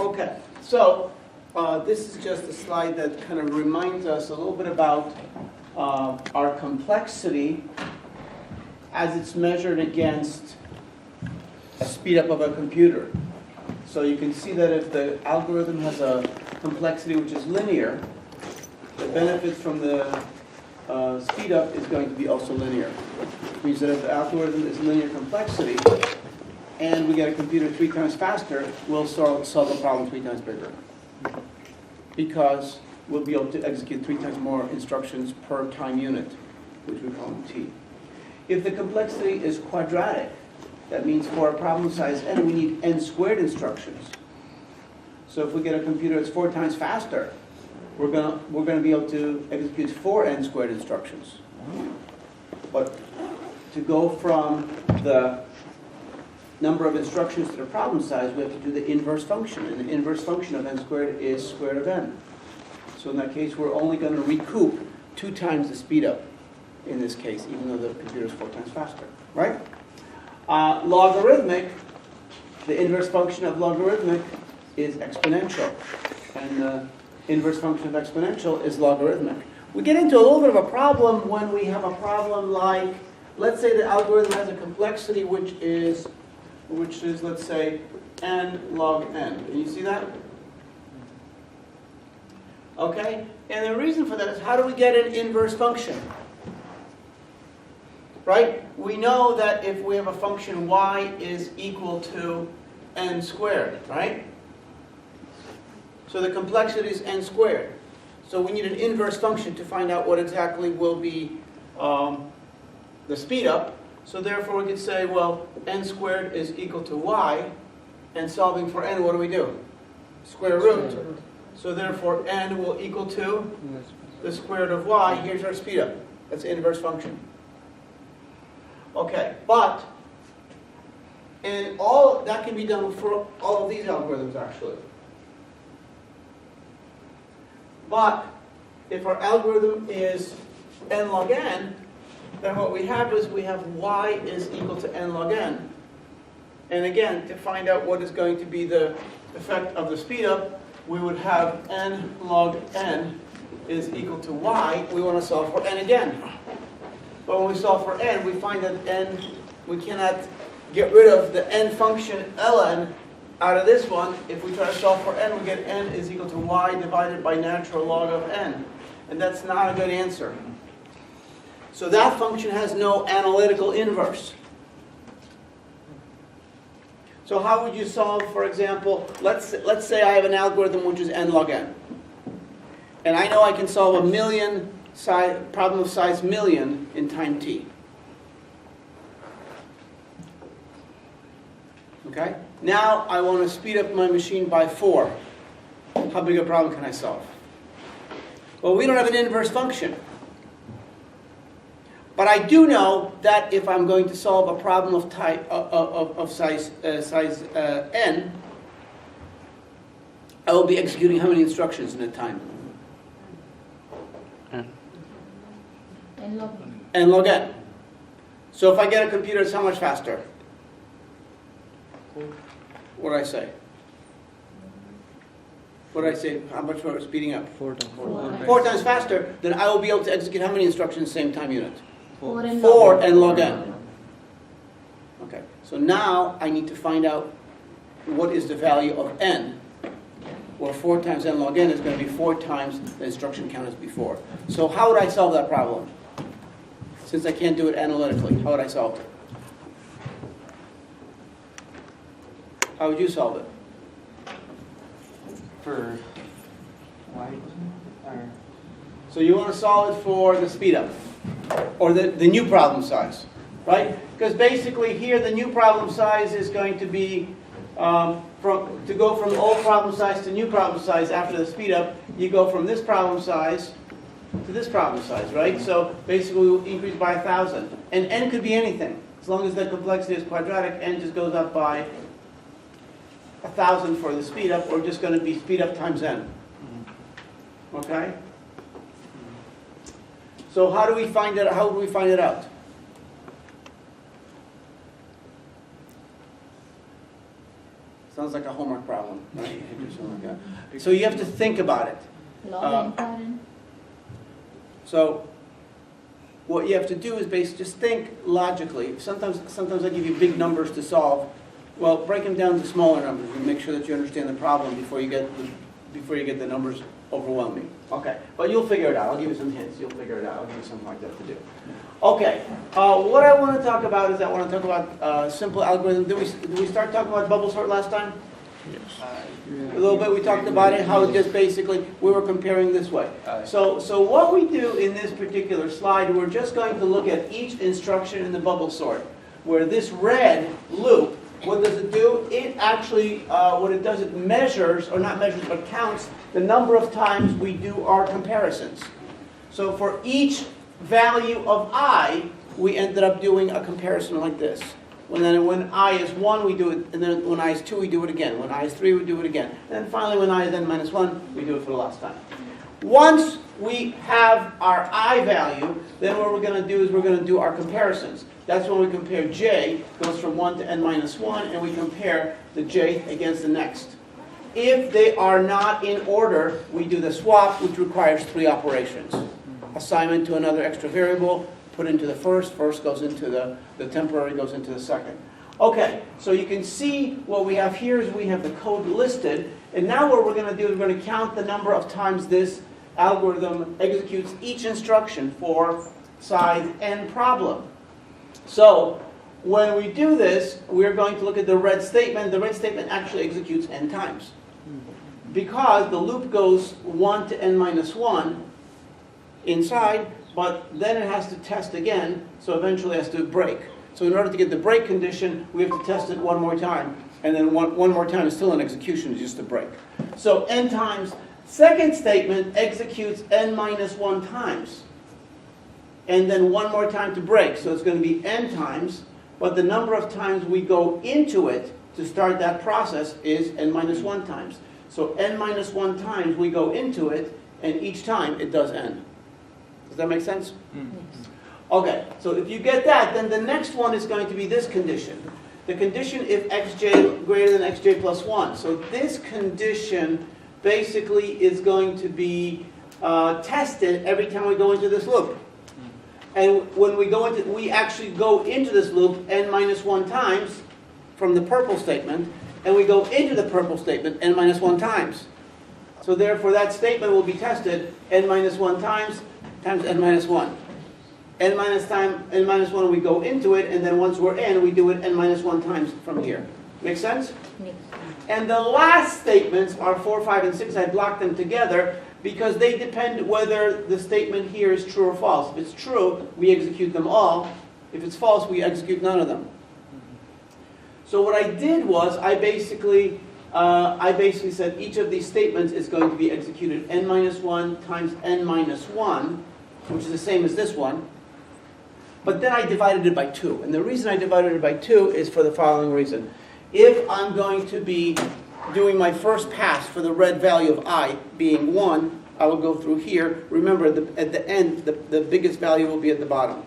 Okay, so this is just a slide that kind of reminds us a little bit about our complexity as it's measured against a speed up of a computer. So you can see that if the algorithm has a complexity which is linear, the benefit from the speed up is going to be also linear. Which means that if the algorithm is linear complexity, and we get a computer 3 times faster, we'll solve a problem 3 times bigger. Because we'll be able to execute 3 times more instructions per time unit, which we call t. If the complexity is quadratic, that means for a problem size n, we need n squared instructions. So if we get a computer that's 4 times faster, we're gonna be able to execute 4 n squared instructions. But to go from the number of instructions to the problem size, we have to do the inverse function. And the inverse function of n squared is square root of n. So in that case, we're only going to recoup 2 times the speed up in this case, even though the computer is 4 times faster, right? Logarithmic, the inverse function of logarithmic is exponential. And the inverse function of exponential is logarithmic. We get into a little bit of a problem when we have a problem like, let's say the algorithm has a complexity which is, let's say, n log n. Can you see that? Okay? And the reason for that is, how do we get an inverse function? Right? We know that if we have a function y is equal to n squared, right? So the complexity is n squared. So we need an inverse function to find out what exactly will be the speed up. So therefore we could say, well, n squared is equal to y, and solving for n, what do we do? Square root. So therefore n will equal to the square root of y. Here's our speed up. That's the inverse function. Okay, but, and all that can be done for all of these algorithms actually. But if our algorithm is n log n, then what we have is we have y is equal to n log n. And again, to find out what is going to be the effect of the speed up, we would have n log n is equal to y. We want to solve for n again. But when we solve for n, we find that n, we cannot get rid of the n function ln out of this one. If we try to solve for n, we get n is equal to y divided by natural log of n. And that's not a good answer. So that function has no analytical inverse. So how would you solve, for example, let's say I have an algorithm which is n log n. And I know I can solve a problem of size million in time t. Okay? Now I want to speed up my machine by 4. How big a problem can I solve? Well, we don't have an inverse function. But I do know that if I'm going to solve a problem of type of size n, I will be executing how many instructions in a time? N log n. So if I get a computer, it's how much faster? What did I say? What did I say? How much more speeding up? 4 times. 4 times faster, then I will be able to execute how many instructions in the same time unit? 4 n log n. Okay, so now I need to find out what is the value of n. Well, 4 times n log n is going to be 4 times the instruction count as before. So how would I solve that problem? Since I can't do it analytically, how would I solve it? How would you solve it? For y, So you want to solve it for the speed up, or the new problem size, right? Because basically here the new problem size is going to be, to go from old problem size to new problem size after the speed up, you go from this problem size to this problem size, right? So basically we'll increase by 1,000. And n could be anything. As long as the complexity is quadratic, n just goes up by 1,000 for the speed up, or just going to be speed up times n. Okay? So how do we find it? How do we find it out? Sounds like a homework problem, right? You do something like that. So you have to think about it. So what you have to do is basically just think logically. Sometimes I give you big numbers to solve. Well, break them down to smaller numbers and make sure that you understand the problem before you get the numbers overwhelming. Okay, but you'll figure it out. I'll give you some hints. You'll figure it out. I'll give you something like that to do. Okay, what I want to talk about is I want to talk about simple algorithm. Did we start talking about bubble sort last time? Yes. A little bit. We talked about it. How it just basically we were comparing this way. So what we do in this particular slide, we're just going to look at each instruction in the bubble sort. Where this red loop, what does it do? It actually, what it does, it measures, or not measures, but counts the number of times we do our comparisons. So for each value of I, we ended up doing a comparison like this. When I is 1, we do it, and then when I is 2, we do it again. When I is 3, we do it again. And then finally, when I is n minus 1, we do it for the last time. Once we have our I value, then what we're going to do is we're going to do our comparisons. That's when we compare j, goes from 1 to n minus 1, and we compare the j against the next. If they are not in order, we do the swap, which requires 3 operations. Assignment to another extra variable, put into the first goes into the temporary goes into the second. Okay, so you can see what we have here is we have the code listed, and now what we're going to do is we're going to count the number of times this algorithm executes each instruction for size n problem. So when we do this, we're going to look at the red statement. The red statement actually executes n times. Because the loop goes 1 to n minus 1 inside, but then it has to test again, so eventually it has to break. So in order to get the break condition, we have to test it one more time, and then one more time is still an execution, it's just a break. So n times. Second statement executes n minus 1 times, and then one more time to break. So it's going to be n times, but the number of times we go into it to start that process is n minus 1 times. So n minus 1 times we go into it, and each time it does n. Does that make sense? Okay, so if you get that, then the next one is going to be this condition. The condition if xj greater than xj plus 1. So this condition basically is going to be tested every time we go into this loop. And when we go into, we actually go into this loop n minus 1 times from the purple statement, and we go into the purple statement n minus 1 times. So therefore that statement will be tested n minus 1 times n minus 1. N minus 1 we go into it, and then once we're in, we do it n minus 1 times from here. Make sense? Yes. And the last statements are 4, 5, and 6. I blocked them together because they depend whether the statement here is true or false. If it's true, we execute them all. If it's false, we execute none of them. So what I did was I basically said each of these statements is going to be executed n minus 1 times n minus 1, which is the same as this one. But then I divided it by 2. And the reason I divided it by 2 is for the following reason. If I'm going to be doing my first pass for the red value of I being 1, I will go through here. Remember, at the end, the biggest value will be at the bottom.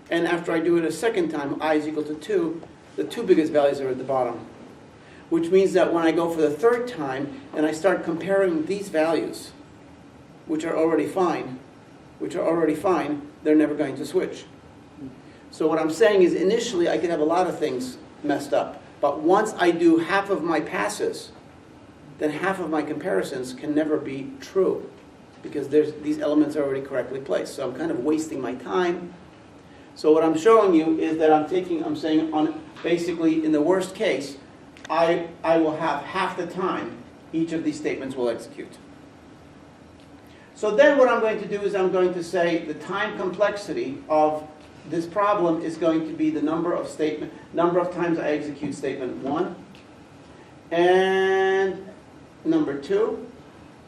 And after I do it a second time, I is equal to 2, the 2 biggest values are at the bottom. Which means that when I go for the third time and I start comparing these values, which are already fine, they're never going to switch. So what I'm saying is initially I could have a lot of things messed up. But once I do half of my passes, then half of my comparisons can never be true. Because these elements are already correctly placed. So I'm kind of wasting my time. So what I'm showing you is that I'm saying on basically in the worst case, I will have half the time each of these statements will execute. So then what I'm going to do is I'm going to say the time complexity of this problem is going to be the number of times I execute statement 1, and number 2,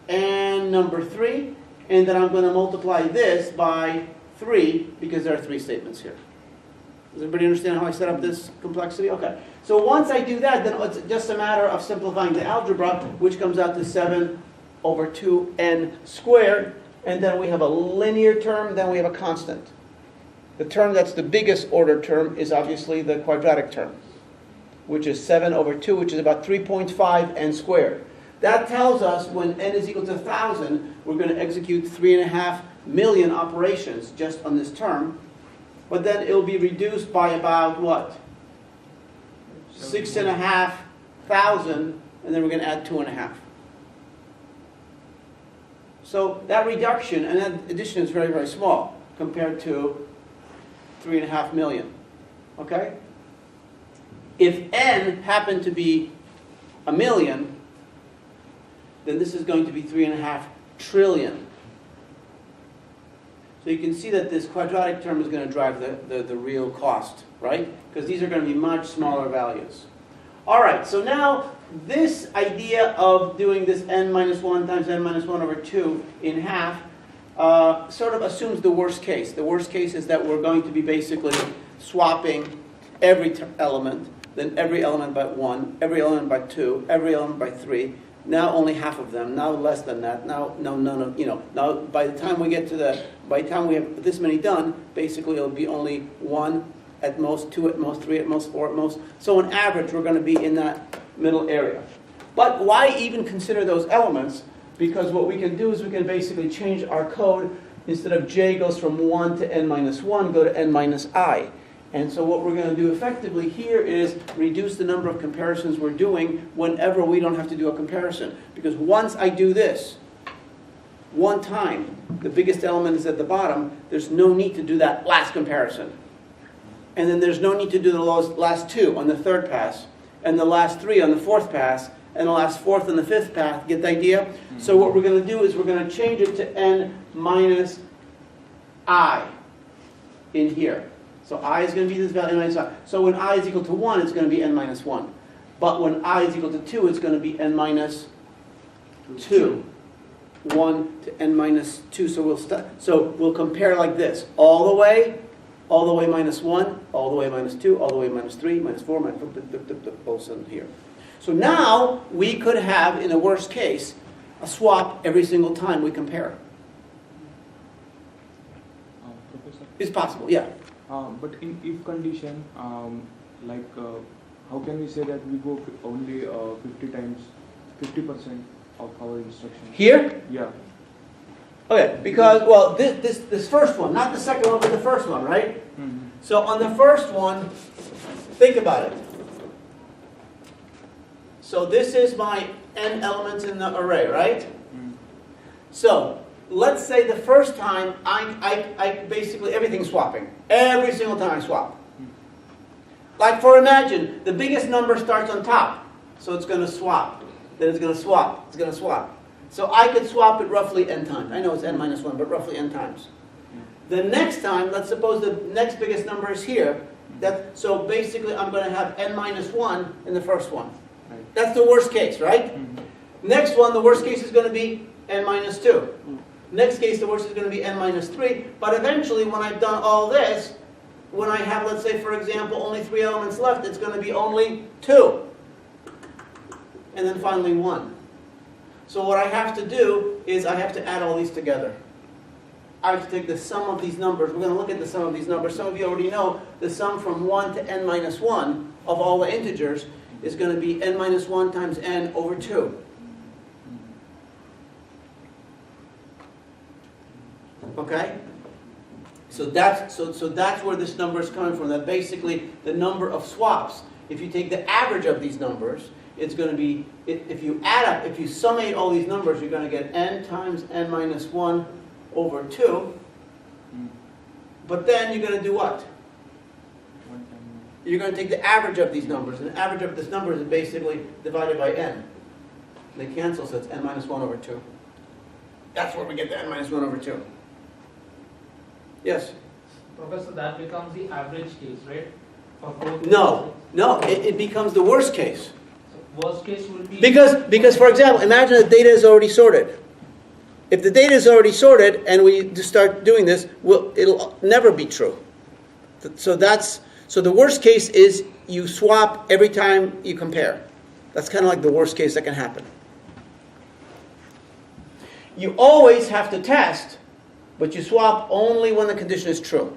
and number 3, and then I'm going to multiply this by 3 because there are 3 statements here. Does everybody understand how I set up this complexity? Okay. So once I do that, then it's just a matter of simplifying the algebra, which comes out to 7 over 2n squared, and then we have a linear term, then we have a constant. The term that's the biggest order term is obviously the quadratic term, which is 7 over 2, which is about 3.5 n squared. That tells us when n is equal to 1,000, we're going to execute 3.5 million operations just on this term. But then it'll be reduced by about what? 6.5 thousand, and then we're going to add 2.5. So that reduction and that addition is very, very small compared to 3.5 million. Okay? If n happened to be 1 million, then this is going to be 3.5 trillion. So you can see that this quadratic term is going to drive the real cost, right? Because these are going to be much smaller values. All right, so now this idea of doing this n minus 1 times n minus 1 over 2 in half sort of assumes the worst case. The worst case is that we're going to be basically swapping every element, then every element by 1, every element by 2, every element by 3. Now only half of them. Now less than that. Now none of Now by the time we have this many done, basically it'll be only 1 at most, 2 at most, 3 at most, 4 at most. So on average, we're going to be in that middle area. But why even consider those elements? Because what we can do is we can basically change our code. Instead of j goes from 1 to n minus 1, go to n minus I. And so what we're going to do effectively here is reduce the number of comparisons we're doing whenever we don't have to do a comparison. Because once I do this, one time, the biggest element is at the bottom, there's no need to do that last comparison. And then there's no need to do the last 2 on the third pass, and the last 3 on the fourth pass, and the last 4th on the 5th pass. Get the idea? Mm-hmm. So what we're going to do is we're going to change it to n minus I in here. So I is going to be this value, n minus I. So when I is equal to 1, it's going to be n minus 1. But when I is equal to 2, it's going to be n minus 2. 1 to n minus 2. So we'll compare like this. All the way minus 1, all the way minus 2, all the way minus 3, minus 4, minus both ends here. So now we could have, in the worst case, a swap every single time we compare. Professor? It's possible, yeah. But in if condition, how can we say that we go only 50% of our instruction? Here? Yeah. Okay, because, well, this first one, not the second one, but the first one, right? Mm-hmm. So on the first one, think about it. So this is my n elements in the array, right? Mm-hmm. So let's say the first time I basically everything's swapping. Every single time I swap. Like for imagine, the biggest number starts on top. So it's going to swap. Then it's going to swap. It's going to swap. So I could swap it roughly n times. I know it's n minus 1, but roughly n times. The next time, let's suppose the next biggest number is here. So basically I'm going to have n minus 1 in the first one. Right. That's the worst case, right? Mm-hmm. Next one, the worst case is going to be n minus 2. Next case, the worst is going to be n minus 3. But eventually, when I've done all this, when I have, let's say, for example, only 3 elements left, it's going to be only 2. And then finally 1. So what I have to do is I have to add all these together. I have to take the sum of these numbers. We're going to look at the sum of these numbers. Some of you already know the sum from 1 to n minus 1 of all the integers is going to be n minus 1 times n over 2. Okay? So that's where this number is coming from. That basically the number of swaps, if you take the average of these numbers, it's going to be, if you add up, if you summate all these numbers, you're going to get n times n minus 1 over 2. But then you're going to do what? You're going to take the average of these numbers. And the average of this number is basically divided by n. They cancel, so it's n minus 1 over 2. That's where we get the n minus 1 over 2. Yes? Professor, that becomes the average case, right? For both No, it becomes the worst case. So worst case will be... Because, for example, imagine the data is already sorted. If the data is already sorted and we just start doing this, it'll never be true. So the worst case is you swap every time you compare. That's kind of like the worst case that can happen. You always have to test, but you swap only when the condition is true.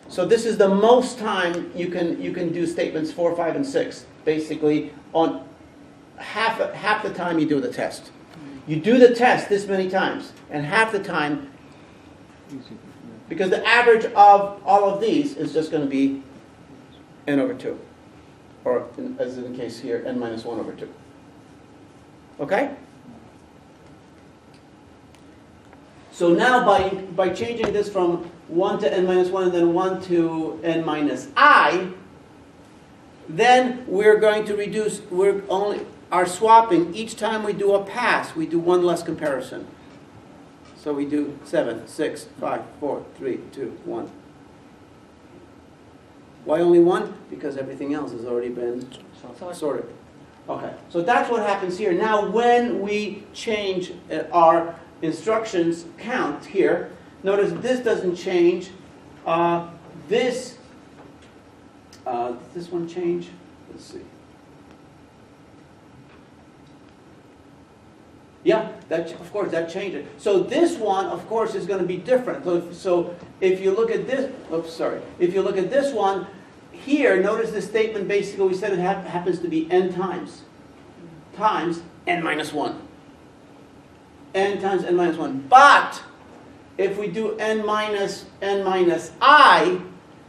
So this is the most time you can do statements 4, 5, and 6 basically on half the time you do the test. You do the test this many times, and half the time, because the average of all of these is just going to be n over 2. Or, as in the case here, n minus 1 over 2. Okay? So now by changing this from 1 to n minus 1 and then 1 to n minus I, then we're going to reduce, are swapping each time we do a pass, we do one less comparison. So we do 7, 6, 5, 4, 3, 2, 1. Why only 1? Because everything else has already been sorted. Okay, so that's what happens here. Now when we change our instructions count here, notice this doesn't change. This one change? Let's see. Yeah, of course, that changed it. So this one, of course, is going to be different. So if you look at this, if you look at this one, here, notice the statement basically we said it happens to be n times n minus 1. N times n minus 1. But if we do n minus I,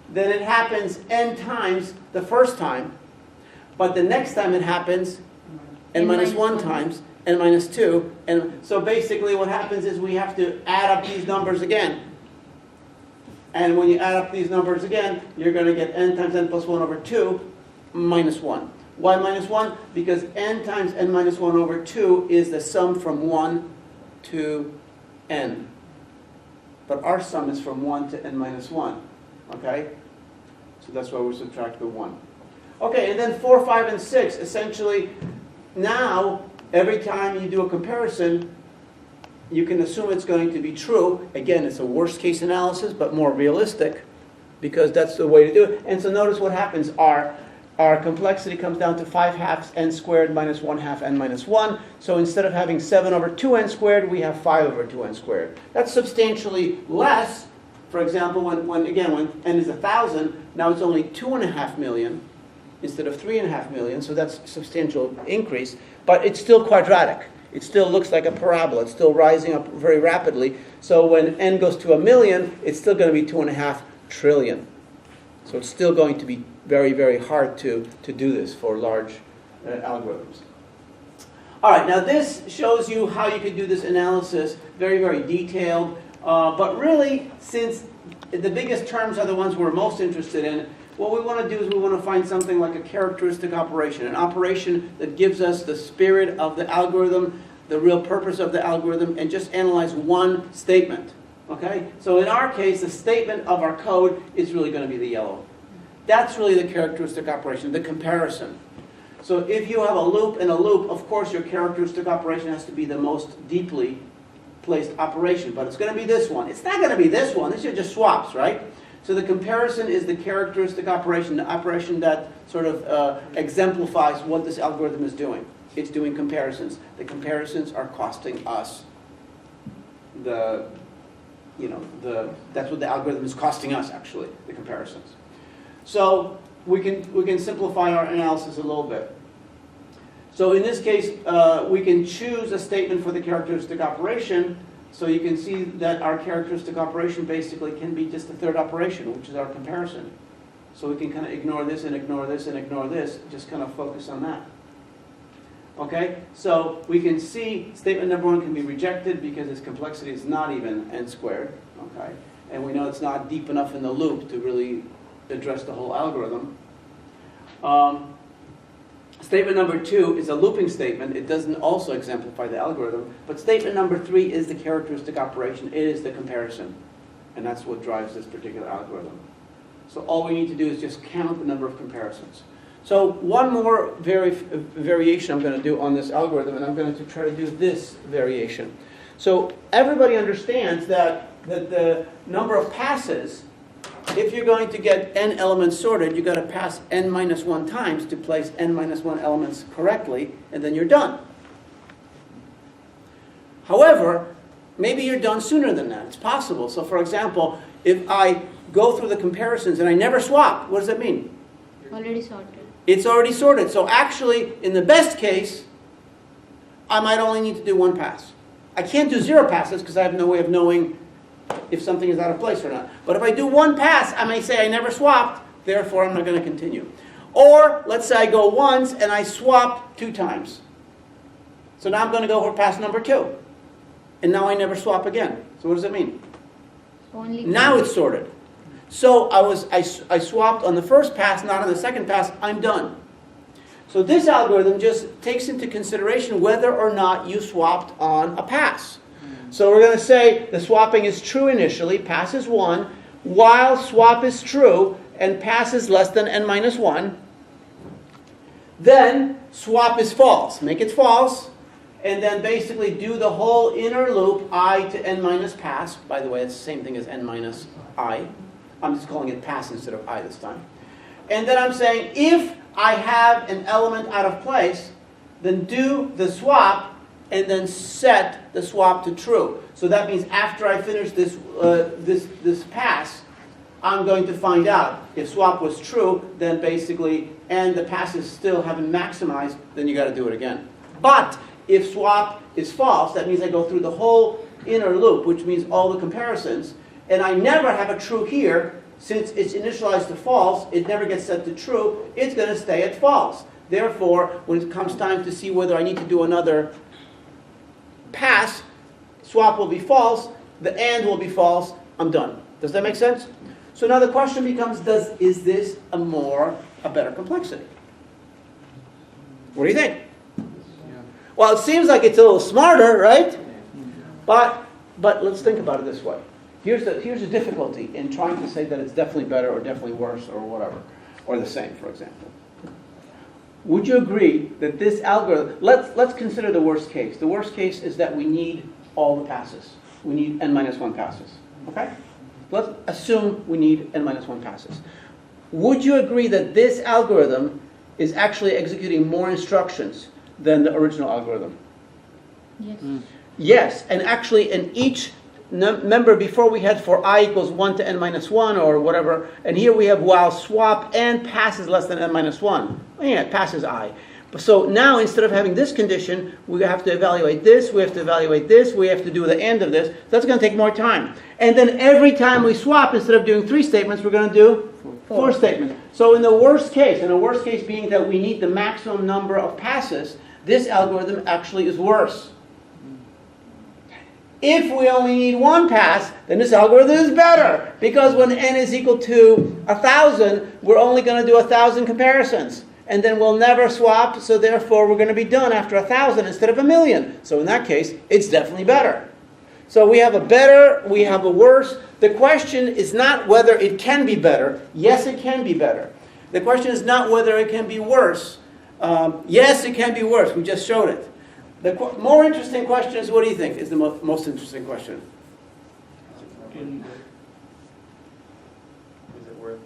then it happens n times the first time. But the next time it happens n minus 1 times n minus 2. And so basically what happens is we have to add up these numbers again. And when you add up these numbers again, you're going to get n times n plus 1 over 2 minus 1. Why minus 1? Because n times n minus 1 over 2 is the sum from 1 to n. But our sum is from 1 to n minus 1. Okay? So that's why we subtract the 1. Okay, and then 4, 5, and 6. Essentially, now, every time you do a comparison, you can assume it's going to be true. Again, it's a worst case analysis, but more realistic, because that's the way to do it. And so notice what happens. Our complexity comes down to 5 halves n squared minus 1 half n minus 1. So instead of having 7 over 2n squared, we have 5 over 2n squared. That's substantially less. For example, when n is 1,000, now it's only 2.5 million instead of 3.5 million. So that's a substantial increase. But it's still quadratic. It still looks like a parabola. It's still rising up very rapidly. So when n goes to 1 million, it's still going to be 2.5 trillion. So it's still going to be very, very hard to do this for large algorithms. All right, now this shows you how you can do this analysis, very, very detailed. But really, since the biggest terms are the ones we're most interested in, what we want to do is we want to find something like a characteristic operation, an operation that gives us the spirit of the algorithm, the real purpose of the algorithm, and just analyze one statement. Okay? So in our case, the statement of our code is really going to be the yellow. That's really the characteristic operation, the comparison. So if you have a loop and a loop, of course your characteristic operation has to be the most deeply placed operation, but it's going to be this one. It's not going to be this one. This is just swaps, right? So the comparison is the characteristic operation, the operation that sort of exemplifies what this algorithm is doing. It's doing comparisons. The comparisons are costing us that's what the algorithm is costing us, actually, the comparisons. So we can simplify our analysis a little bit. So in this case, we can choose a statement for the characteristic operation. So you can see that our characteristic operation basically can be just the third operation, which is our comparison. So we can kind of ignore this and ignore this and ignore this, just kind of focus on that. Okay, so we can see statement number 1 can be rejected because its complexity is not even n squared. Okay, and we know it's not deep enough in the loop to really address the whole algorithm. Statement number 2 is a looping statement. It doesn't also exemplify the algorithm. But statement number 3 is the characteristic operation. It is the comparison. And that's what drives this particular algorithm. So all we need to do is just count the number of comparisons. So one more variation I'm going to do on this algorithm, and I'm going to try to do this variation. So everybody understands that the number of passes, if you're going to get n elements sorted, you've got to pass n minus 1 times to place n minus 1 elements correctly, and then you're done. However, maybe you're done sooner than that. It's possible. So for example, if I go through the comparisons and I never swap, what does that mean? Already sorted. It's already sorted. So actually, in the best case, I might only need to do one pass. I can't do 0 passes because I have no way of knowing if something is out of place or not. But if I do one pass, I may say I never swapped, therefore I'm not going to continue. Or let's say I go once and I swap 2 times. So now I'm going to go for pass number 2. And now I never swap again. So what does it mean? Only Now it's sorted. So I swapped on the first pass, not on the second pass. I'm done. So this algorithm just takes into consideration whether or not you swapped on a pass. So we're going to say the swapping is true initially, pass is 1, while swap is true and pass is less than n minus 1. Then swap is false. Make it false. And then basically do the whole inner loop, I to n minus pass. By the way, it's the same thing as n minus I. I'm just calling it pass instead of I this time. And then I'm saying if I have an element out of place, then do the swap and then set the swap to true. So that means after I finish this pass, I'm going to find out if swap was true, then basically, and the passes still haven't maximized, then you got to do it again. But if swap is false, that means I go through the whole inner loop, which means all the comparisons, and I never have a true here. Since it's initialized to false, it never gets set to true. It's going to stay at false. Therefore, when it comes time to see whether I need to do another pass, swap will be false, the and will be false, I'm done. Does that make sense? So now the question becomes, is this a better complexity? What do you think? Well, it seems like it's a little smarter, right? But let's think about it this way. Here's the difficulty in trying to say that it's definitely better or definitely worse or whatever, or the same, for example. Would you agree that this algorithm, let's consider the worst case. The worst case is that we need all the passes. We need n minus 1 passes. Okay? Let's assume we need n minus 1 passes. Would you agree that this algorithm is actually executing more instructions than the original algorithm? Yes. Yes, and actually in each, remember before we had for I equals 1 to n minus 1 or whatever, and here we have while swap and pass is less than n minus 1. Well, yeah, pass is I. So now instead of having this condition, we have to evaluate this, we have to evaluate this, we have to do the end of this. That's going to take more time. And then every time we swap, instead of doing 3 statements, we're going to do 4 statements. So in the worst case being that we need the maximum number of passes, this algorithm actually is worse. If we only need 1 pass, then this algorithm is better. Because when n is equal to 1,000, we're only going to do 1,000 comparisons. And then we'll never swap, so therefore we're going to be done after 1,000 instead of 1,000,000. So in that case, it's definitely better. So we have a better, we have a worse. The question is not whether it can be better. Yes, it can be better. The question is not whether it can be worse. Yes, it can be worse. We just showed it. The more interesting question is, what do you think is the most interesting question? Is it worth?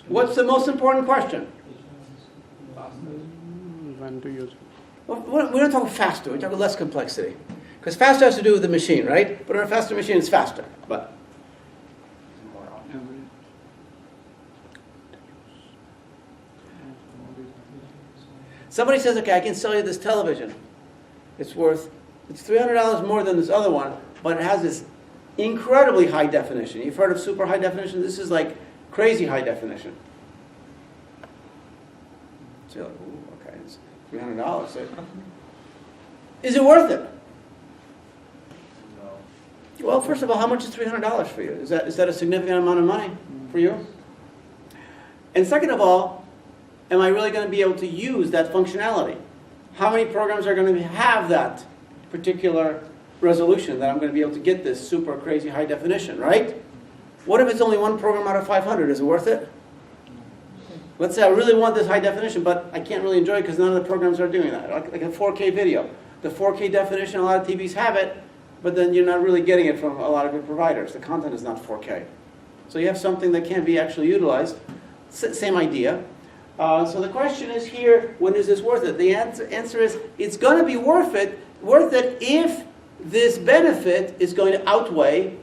What's the most important question? When to use it. Well, we don't talk faster. We talk less complexity. Because faster has to do with the machine, right? But on a faster machine, it's faster. But somebody says, okay, I can sell you this television. It's $300 more than this other one, but it has this incredibly high definition. You've heard of super high definition? This is like crazy high definition. So you're like, ooh, okay, it's $300. So is it worth it? No. Well, first of all, how much is $300 for you? Is that a significant amount of money for you? And second of all, am I really going to be able to use that functionality? How many programs are going to have that particular resolution that I'm going to be able to get this super crazy high definition, right? What if it's only 1 program out of 500? Is it worth it? Let's say I really want this high definition, but I can't really enjoy it because none of the programs are doing that. Like a 4K video. The 4K definition, a lot of TVs have it, but then you're not really getting it from a lot of good providers. The content is not 4K. So you have something that can be actually utilized. Same idea. So the question is here, when is this worth it? The answer is, it's going to be worth it if this benefit is going to outweigh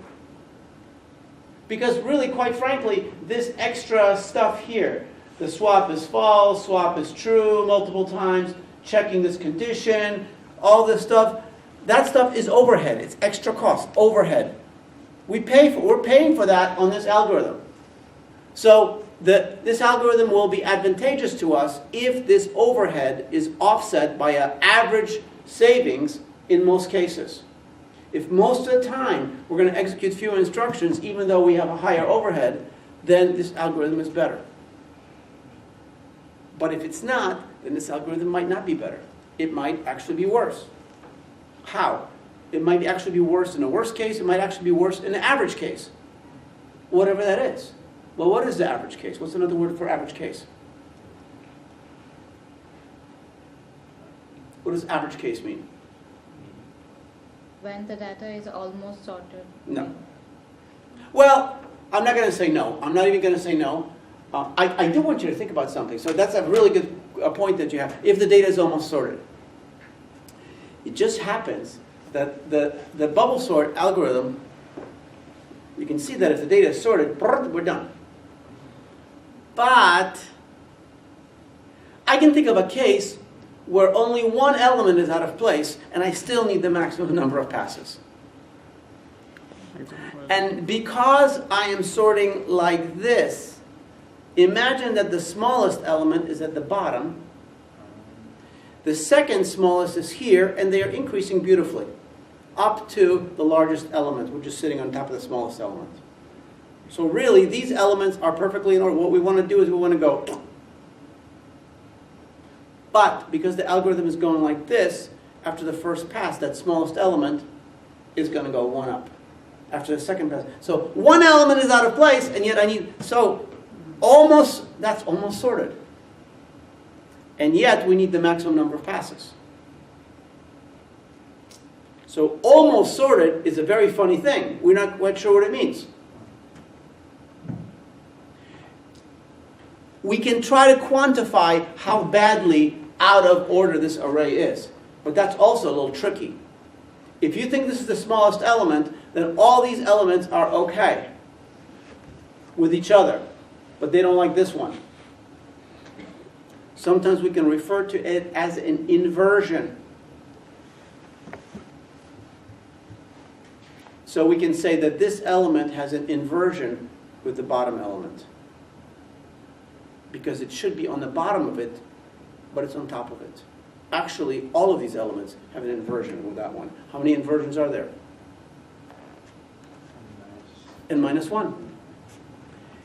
Because really, quite frankly, this extra stuff here, the swap is false, swap is true multiple times, checking this condition, all this stuff, that stuff is overhead. It's extra cost, overhead. We're paying for that on this algorithm. So this algorithm will be advantageous to us if this overhead is offset by an average savings in most cases. If most of the time we're going to execute fewer instructions even though we have a higher overhead, then this algorithm is better. But if it's not, then this algorithm might not be better. It might actually be worse. How? It might actually be worse in the worst case. It might actually be worse in the average case. Whatever that is. Well, what is the average case? What's another word for average case? What does average case mean? When the data is almost sorted. No. Well, I'm not going to say no. I'm not even going to say no. I do want you to think about something. So that's a really good point that you have. If the data is almost sorted. It just happens that the bubble sort algorithm, you can see that if the data is sorted, we're done. But I can think of a case where only one element is out of place and I still need the maximum number of passes. And because I am sorting like this, imagine that the smallest element is at the bottom, the second smallest is here, and they are increasing beautifully up to the largest element, which is sitting on top of the smallest element. So really, these elements are perfectly in order. What we want to do is we want to go. But because the algorithm is going like this, after the first pass, that smallest element is going to go one up. After the second pass. So one element is out of place, and yet I need, so that's almost sorted. And yet we need the maximum number of passes. So almost sorted is a very funny thing. We're not quite sure what it means. We can try to quantify how badly out of order this array is. But that's also a little tricky. If you think this is the smallest element, then all these elements are okay with each other. But they don't like this one. Sometimes we can refer to it as an inversion. So we can say that this element has an inversion with the bottom element. Because it should be on the bottom of it, but it's on top of it. Actually, all of these elements have an inversion with that one. How many inversions are there? n-1.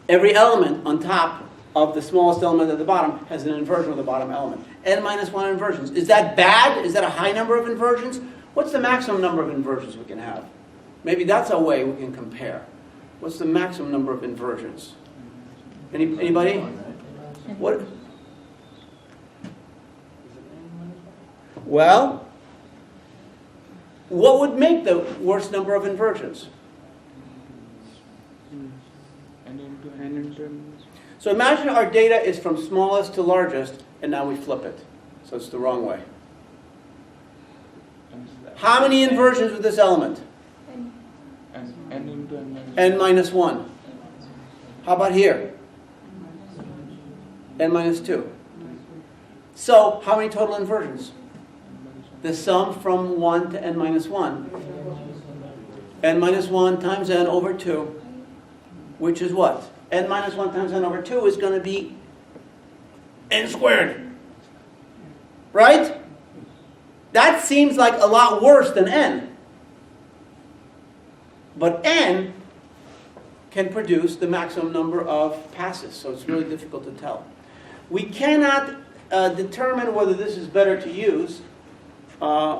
Every element on top of the smallest element at the bottom has an inversion of the bottom element. n-1 inversions. Is that bad? Is that a high number of inversions? What's the maximum number of inversions we can have? Maybe that's a way we can compare. What's the maximum number of inversions? Anybody? What? Well, what would make the worst number of inversions? So imagine our data is from smallest to largest, and now we flip it. So it's the wrong way. How many inversions with this element? n-1. How about here? n-2. So how many total inversions? The sum from 1 to n-1. n-1 times n over 2, which is what? n-1 times n over 2 is going to be n squared. Right? That seems like a lot worse than n. But n can produce the maximum number of passes, so it's really difficult to tell. We cannot determine whether this is better to use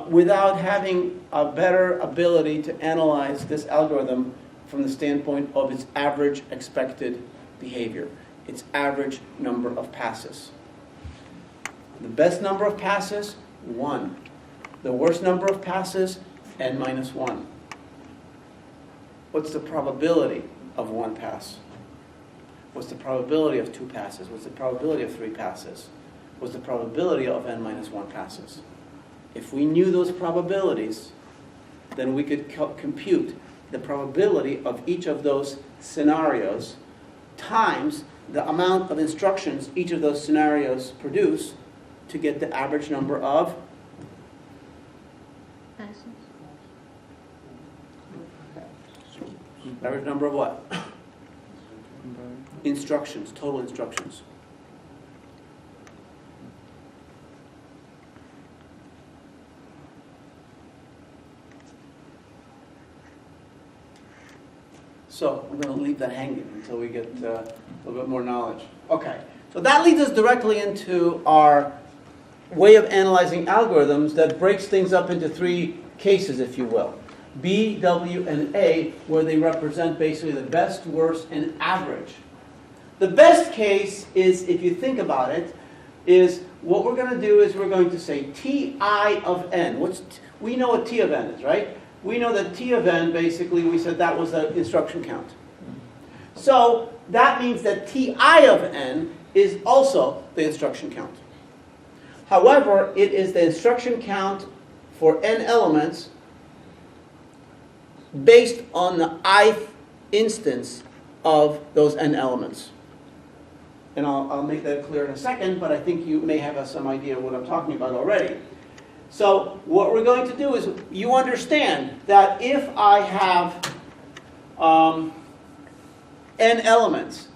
without having a better ability to analyze this algorithm from the standpoint of its average expected behavior, its average number of passes. The best number of passes, 1. The worst number of passes, n-1. What's the probability of 1 pass? What's the probability of 2 passes? What's the probability of 3 passes? What's the probability of n-1 passes? If we knew those probabilities, then we could compute the probability of each of those scenarios times the amount of instructions each of those scenarios produce to get the average number of Passes. average number of what? Combined. Instructions, total instructions. So I'm going to leave that hanging until we get a little bit more knowledge. Okay, so that leads us directly into our way of analyzing algorithms that breaks things up into three cases, if you will. B, W, and A, where they represent basically the best, worst, and average. The best case is, if you think about it, is what we're going to do is we're going to say Ti of n. We know what T of n is, right? We know that T of n, basically, we said that was the instruction count. So that means that Ti of n is also the instruction count. However, it is the instruction count for n elements based on the ith instance of those n elements. And I'll make that clear in a second, but I think you may have some idea of what I'm talking about already. So what we're going to do is, you understand that if I have n elements,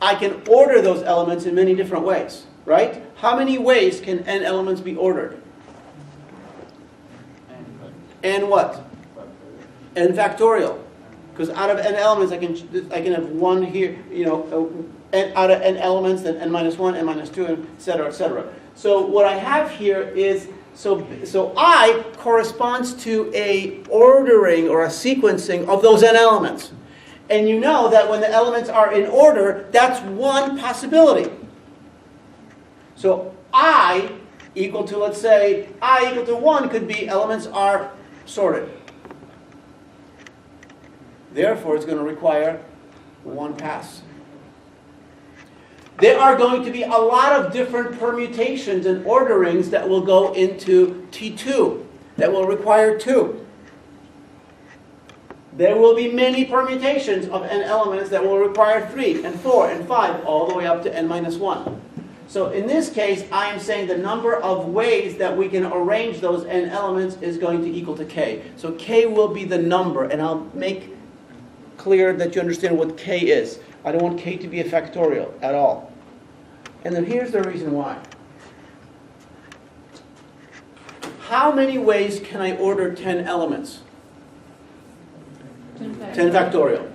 I can order those elements in many different ways, right? How many ways can n elements be ordered? N what? N factorial. Because out of n elements, I can have one here, out of n elements, then n minus 1, n minus 2, et cetera, et cetera. So what I have here is, so I corresponds to a ordering or a sequencing of those n elements. And you know that when the elements are in order, that's one possibility. So I equal to, let's say, I equal to 1 could be elements are sorted. Therefore, it's going to require one pass. There are going to be a lot of different permutations and orderings that will go into T2, that will require 2. There will be many permutations of n elements that will require 3 and 4 and 5, all the way up to n minus 1. So in this case, I am saying the number of ways that we can arrange those n elements is going to equal to k. So k will be the number, and I'll make clear that you understand what k is. I don't want k to be a factorial at all. And then here's the reason why. How many ways can I order 10 elements? 10 factorial.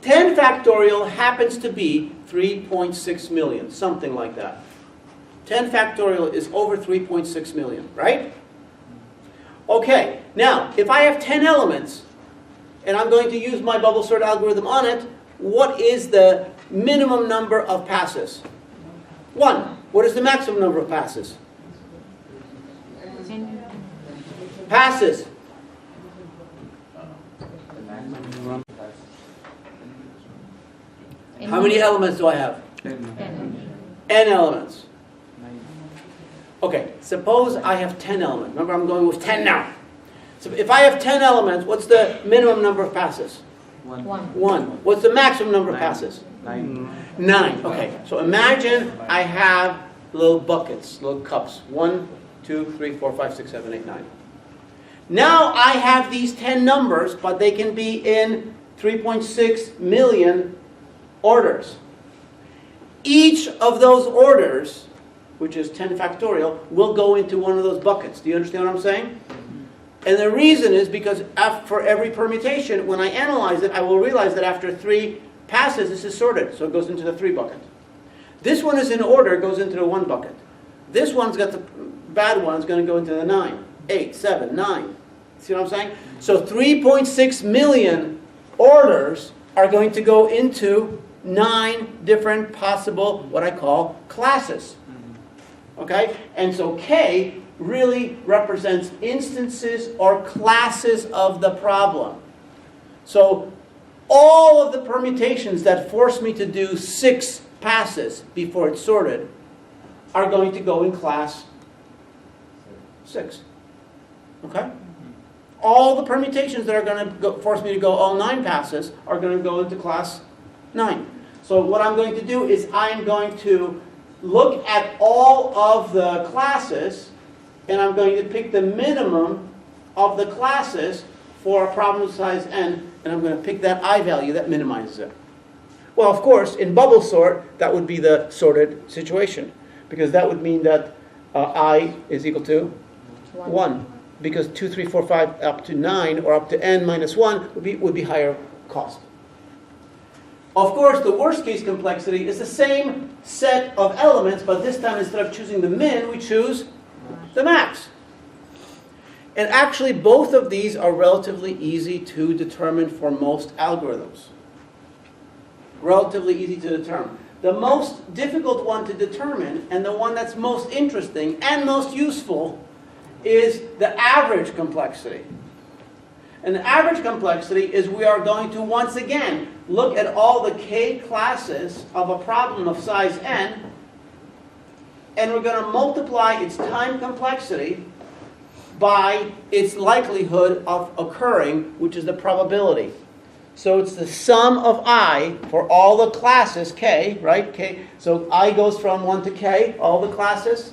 10 factorial happens to be 3.6 million, something like that. 10 factorial is over 3.6 million, right? Okay, now, if I have 10 elements, and I'm going to use my bubble sort algorithm on it, what is the minimum number of passes? 1. What is the maximum number of passes? Passes. How many elements do I have? 10. N elements. 9. Okay, suppose I have 10 elements. Remember, I'm going with 10 now. So if I have 10 elements, what's the minimum number of passes? 1. 1. What's the maximum number of passes? 9. 9. Okay, so imagine I have little buckets, little cups. 1, 2, 3, 4, 5, 6, 7, 8, 9. Now I have these 10 numbers, but they can be in 3.6 million orders. Each of those orders, which is 10 factorial, will go into one of those buckets. Do you understand what I'm saying? And the reason is because for every permutation, when I analyze it, I will realize that after 3 passes, this is sorted. So it goes into the 3 bucket. This one is in order, it goes into the 1 bucket. This one's got the bad one, it's going to go into the 9, 8, 7, 9. See what I'm saying? So 3.6 million orders are going to go into 9 different possible, what I call, classes. Okay? And so K really represents instances or classes of the problem. So all of the permutations that force me to do 6 passes before it's sorted are going to go in class 6. Okay? all the permutations that are going to force me to go all 9 passes are going to go into class 9. So what I'm going to do is I'm going to look at all of the classes, and I'm going to pick the minimum of the classes for a problem size n, and I'm going to pick that I value that minimizes it. Well, of course, in bubble sort, that would be the sorted situation, because that would mean that I is equal to 1, because 2, 3, 4, 5 up to 9 or up to n minus 1 would be higher cost. Of course, the worst case complexity is the same set of elements, but this time instead of choosing the min, we choose the max. And actually, both of these are relatively easy to determine for most algorithms. Relatively easy to determine. The most difficult one to determine, and the one that's most interesting and most useful, is the average complexity. And the average complexity is we are going to once again look at all the k classes of a problem of size n, and we're going to multiply its time complexity by its likelihood of occurring, which is the probability. So it's the sum of I for all the classes k, right? K. So I goes from 1 to k, all the classes.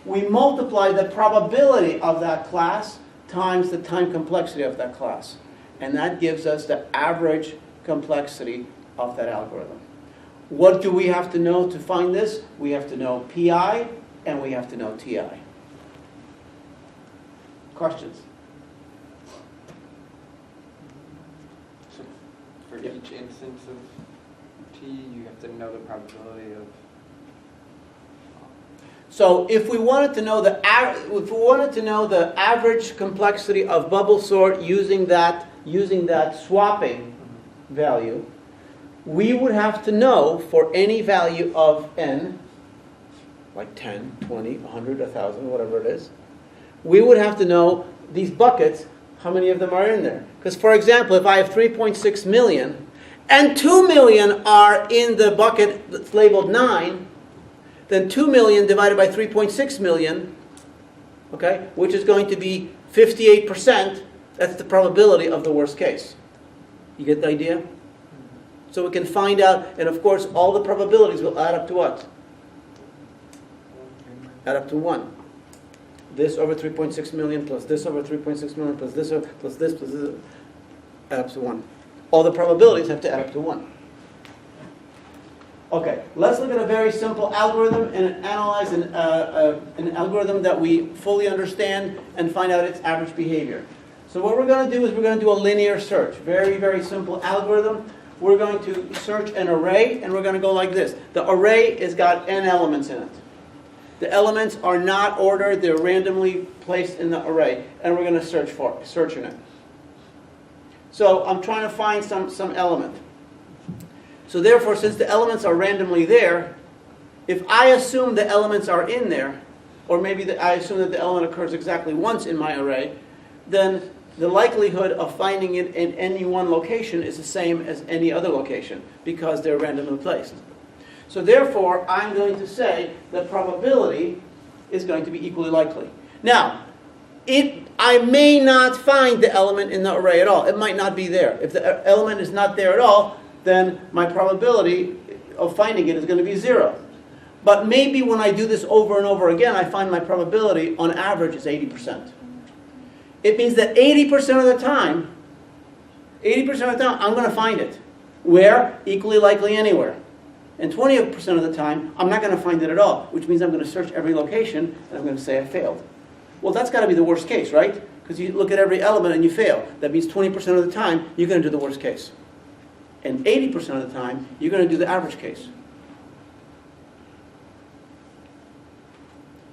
We multiply the probability of that class times the time complexity of that class. And that gives us the average complexity of that algorithm. What do we have to know to find this? We have to know PI and we have to know TI. Questions? So for each instance of T, you have to know the probability of. So if we wanted to know the average complexity of bubble sort using that swapping value, we would have to know for any value of n, like 10, 20, 100, 1,000, whatever it is, we would have to know these buckets, how many of them are in there. Because, for example, if I have 3.6 million and 2 million are in the bucket that's labeled 9, then 2 million divided by 3.6 million, okay, which is going to be 58%, that's the probability of the worst case. You get the idea? So we can find out, and of course, all the probabilities will add up to what? Add up to 1. This over 3.6 million plus this over 3.6 million plus this plus this plus this, add up to 1. All the probabilities have to add up to 1. Okay, let's look at a very simple algorithm and analyze an algorithm that we fully understand and find out its average behavior. So what we're going to do is we're going to do a linear search. Very, very simple algorithm. We're going to search an array, and we're going to go like this. The array has got n elements in it. The elements are not ordered. They're randomly placed in the array, and we're going to search in it. So I'm trying to find some element. So therefore, since the elements are randomly there, if I assume the elements are in there, or maybe I assume that the element occurs exactly once in my array, then the likelihood of finding it in any one location is the same as any other location, because they're randomly placed. So therefore, I'm going to say the probability is going to be equally likely. Now, I may not find the element in the array at all. It might not be there. If the element is not there at all, then my probability of finding it is going to be 0. But maybe when I do this over and over again, I find my probability on average is 80%. It means that 80% of the time, I'm going to find it. Where? Equally likely anywhere. And 20% of the time, I'm not going to find it at all, which means I'm going to search every location, and I'm going to say I failed. Well, that's got to be the worst case, right? Because you look at every element and you fail. That means 20% of the time, you're going to do the worst case. And 80% of the time, you're going to do the average case.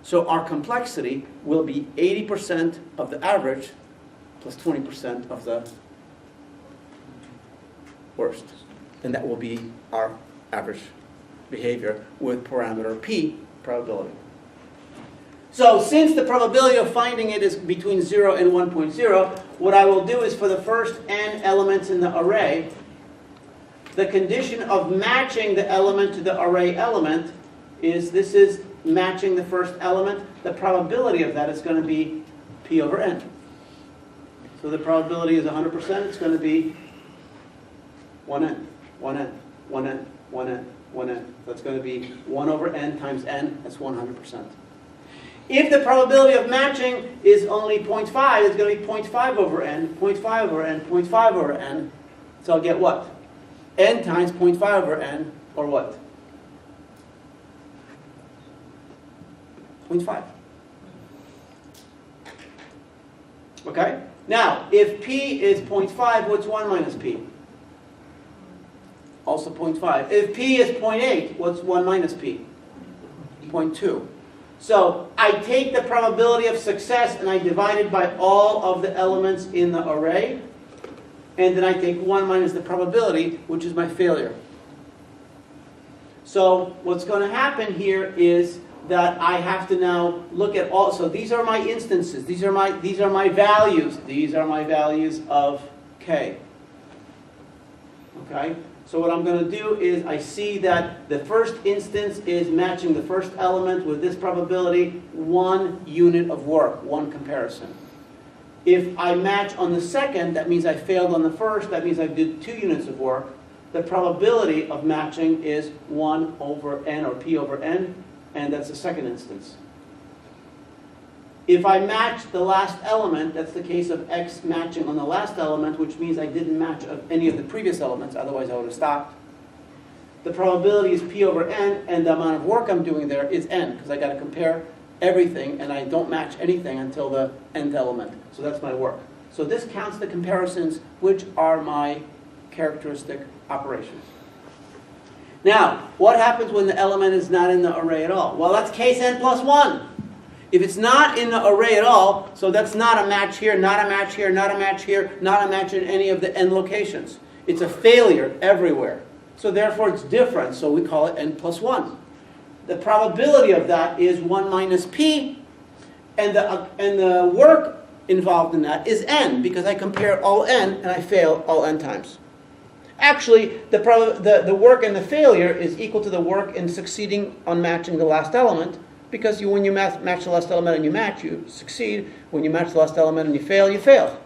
So our complexity will be 80% of the average plus 20% of the worst. And that will be our average behavior with parameter P, probability. So since the probability of finding it is between 0 and 1.0, what I will do is for the first n elements in the array, the condition of matching the element to the array element is this is matching the first element. The probability of that is going to be P over n. So the probability is 100%. It's going to be 1n, 1n, 1n, 1n, 1n. That's going to be 1 over n times n. That's 100%. If the probability of matching is only 0.5, it's going to be 0.5 over n, 0.5 over n, 0.5 over n. So I'll get what? N times 0.5 over n, or what? 0.5. Okay? Now, if p is 0.5, what's 1 minus p? Also 0.5. If p is 0.8, what's 1 minus p? 0.2. So I take the probability of success and I divide it by all of the elements in the array. And then I take 1 minus the probability, which is my failure. So what's going to happen here is that I have to now look at all. So these are my instances. These are my values. These are my values of k. Okay? So what I'm going to do is I see that the first instance is matching the first element with this probability, 1 unit of work, 1 comparison. If I match on the second, that means I failed on the first, that means I did 2 units of work. The probability of matching is 1 over n, or p over n, and that's the second instance. If I match the last element, that's the case of x matching on the last element, which means I didn't match any of the previous elements, otherwise I would have stopped. The probability is p over n, and the amount of work I'm doing there is n, because I got to compare everything, and I don't match anything until the nth element. So that's my work. So this counts the comparisons, which are my characteristic operations. Now, what happens when the element is not in the array at all? Well, that's case n plus 1. If it's not in the array at all, so that's not a match here, not a match here, not a match here, not a match in any of the n locations. It's a failure everywhere. So therefore it's different, so we call it n plus 1. The probability of that is 1 minus p, and the work involved in that is n, because I compare all n and I fail all n times. Actually, the work and the failure is equal to the work in succeeding on matching the last element, because when you match the last element and you match, you succeed. When you match the last element and you fail, you fail.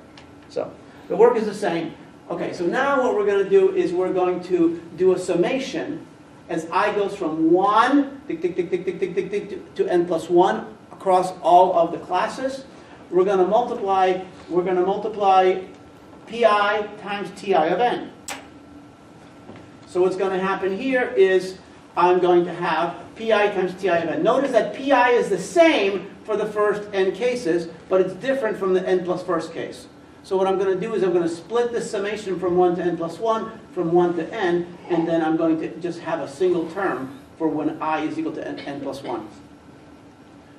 So the work is the same. Okay, so now what we're going to do is we're going to do a summation as I goes from 1 tick, tick, tick, tick, tick, tick, tick, tick, to n plus 1 across all of the classes. We're going to multiply pi times ti of n. So what's going to happen here is I'm going to have pi times ti of n. Notice that pi is the same for the first n cases, but it's different from the n plus first case. So what I'm going to do is I'm going to split the summation from 1 to n plus 1, from 1 to n, and then I'm going to just have a single term for when I is equal to n plus 1.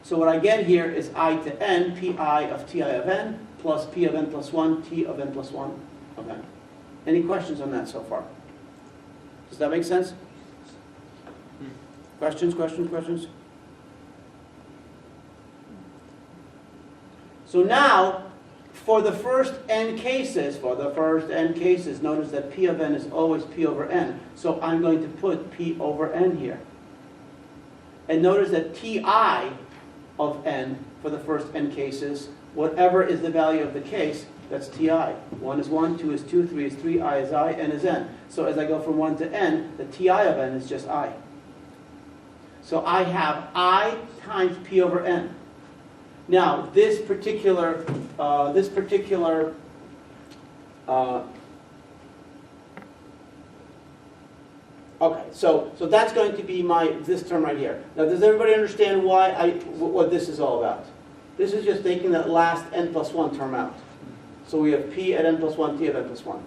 So what I get here is I to n, pi of ti of n, plus p of n plus 1, t of n plus 1 of n. Any questions on that so far? Does that make sense? Questions, questions, questions? So now, for the first n cases, notice that p of n is always p over n. So I'm going to put p over n here. And notice that ti of n for the first n cases, whatever is the value of the case, that's ti. 1 is 1, 2 is 2, 3 is 3, I is I, n is n. So as I go from 1 to n, the ti of n is just I. So I have I times p over n. Now, this particular okay, so that's going to be this term right here. Now, does everybody understand what this is all about? This is just taking that last n plus 1 term out. So we have p at n plus 1, t of n plus 1.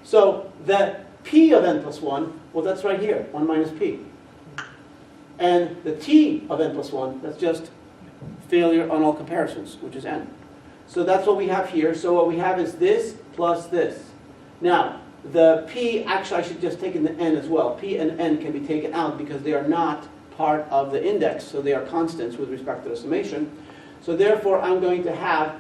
So the p of n plus 1, well, that's right here, 1 minus p. And the t of n plus 1, that's just failure on all comparisons, which is n. So that's what we have here. So what we have is this plus this. Now, the p, actually I should just take in the n as well. P and n can be taken out because they are not part of the index, so they are constants with respect to the summation. So therefore, I'm going to have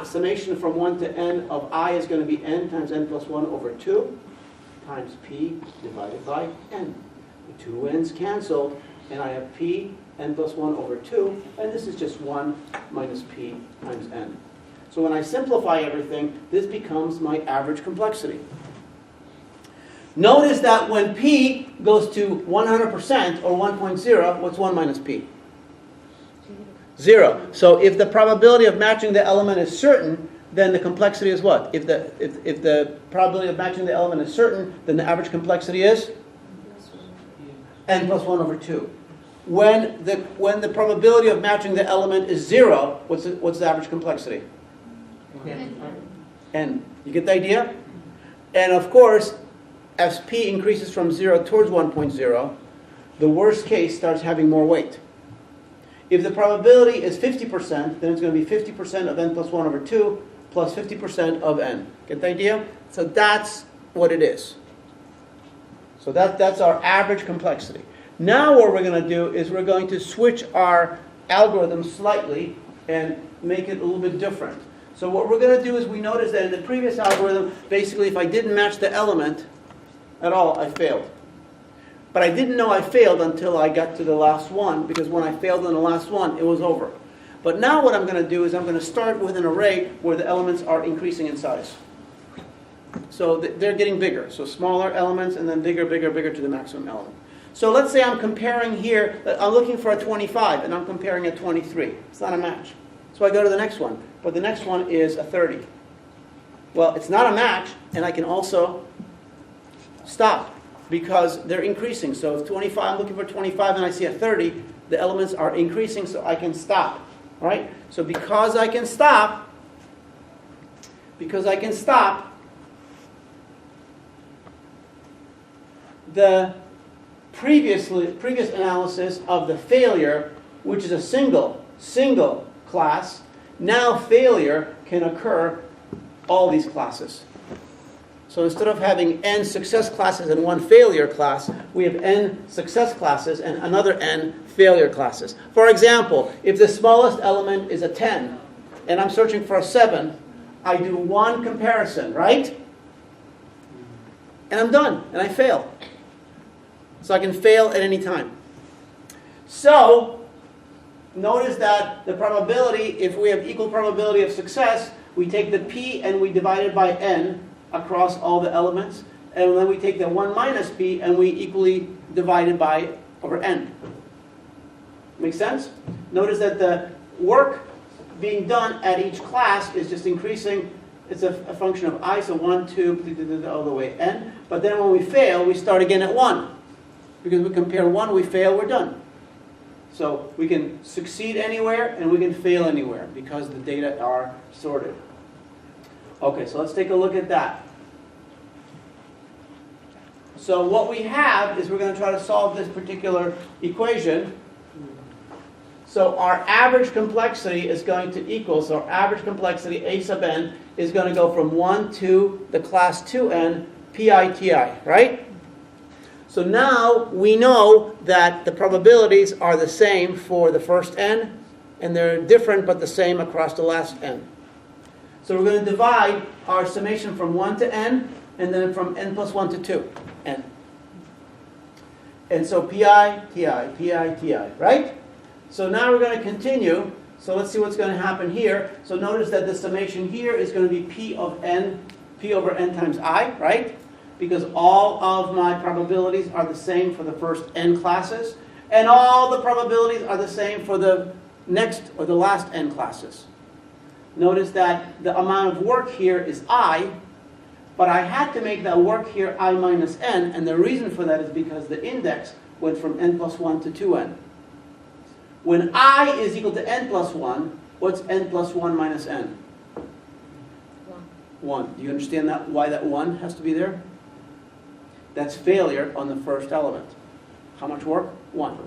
summation from 1 to n of I is going to be n times n plus 1 over 2 times p divided by n. The two n's canceled, and I have p n plus 1 over 2, and this is just 1 minus p times n. So when I simplify everything, this becomes my average complexity. Notice that when P goes to 100% or 1.0, what's 1 minus P? 0. So if the probability of matching the element is certain, then the complexity is what? If the probability of matching the element is certain, then the average complexity is n plus 1 over 2. When the probability of matching the element is 0, what's the average complexity? N. You get the idea? And of course, as P increases from 0 towards 1.0, the worst case starts having more weight. If the probability is 50%, then it's going to be 50% of n plus 1 over 2 plus 50% of n. Get the idea? So that's what it is. So that's our average complexity. Now what we're going to do is we're going to switch our algorithm slightly and make it a little bit different. So what we're going to do is we notice that in the previous algorithm, basically if I didn't match the element at all, I failed. But I didn't know I failed until I got to the last one, because when I failed in the last one, it was over. But now what I'm going to do is I'm going to start with an array where the elements are increasing in size. So they're getting bigger. So smaller elements and then bigger, bigger, bigger to the maximum element. So let's say I'm comparing here, I'm looking for a 25 and I'm comparing a 23. It's not a match. So I go to the next one. But the next one is a 30. Well, it's not a match, and I can also stop because they're increasing. So if 25, I'm looking for 25 and I see a 30, the elements are increasing, so I can stop. All right? So because I can stop, the previous analysis of the failure, which is a single class, now failure can occur all these classes. So instead of having n success classes and one failure class, we have n success classes and another n failure classes. For example, if the smallest element is a 10 and I'm searching for a 7, I do one comparison, right? And I'm done, and I fail. So I can fail at any time. So notice that the probability, if we have equal probability of success, we take the p and we divide it by n across all the elements, and then we take the 1 minus p and we equally divide it by over n. Make sense? Notice that the work being done at each class is just increasing. It's a function of I, so 1, 2, all the way n. But then when we fail, we start again at 1. Because we compare 1, we fail, we're done. So we can succeed anywhere and we can fail anywhere because the data are sorted. Okay, so let's take a look at that. So what we have is we're going to try to solve this particular equation. So our average complexity is going to equal, so our average complexity, A sub n, is going to go from 1 to the class 2n, pi ti, right? So now we know that the probabilities are the same for the first n, and they're different but the same across the last n. So we're going to divide our summation from 1 to n, and then from n plus 1 to 2, n. And so pi, ti, right? So now we're going to continue. So let's see what's going to happen here. So notice that the summation here is going to be p over n times I, right? Because all of my probabilities are the same for the first n classes, and all the probabilities are the same for the next or the last n classes. Notice that the amount of work here is I, but I had to make that work here I minus n, and the reason for that is because the index went from n plus 1 to 2n. When I is equal to n plus 1, what's n plus 1 minus n? 1. Do you understand that? Why that 1 has to be there? That's failure on the first element. How much work? 1.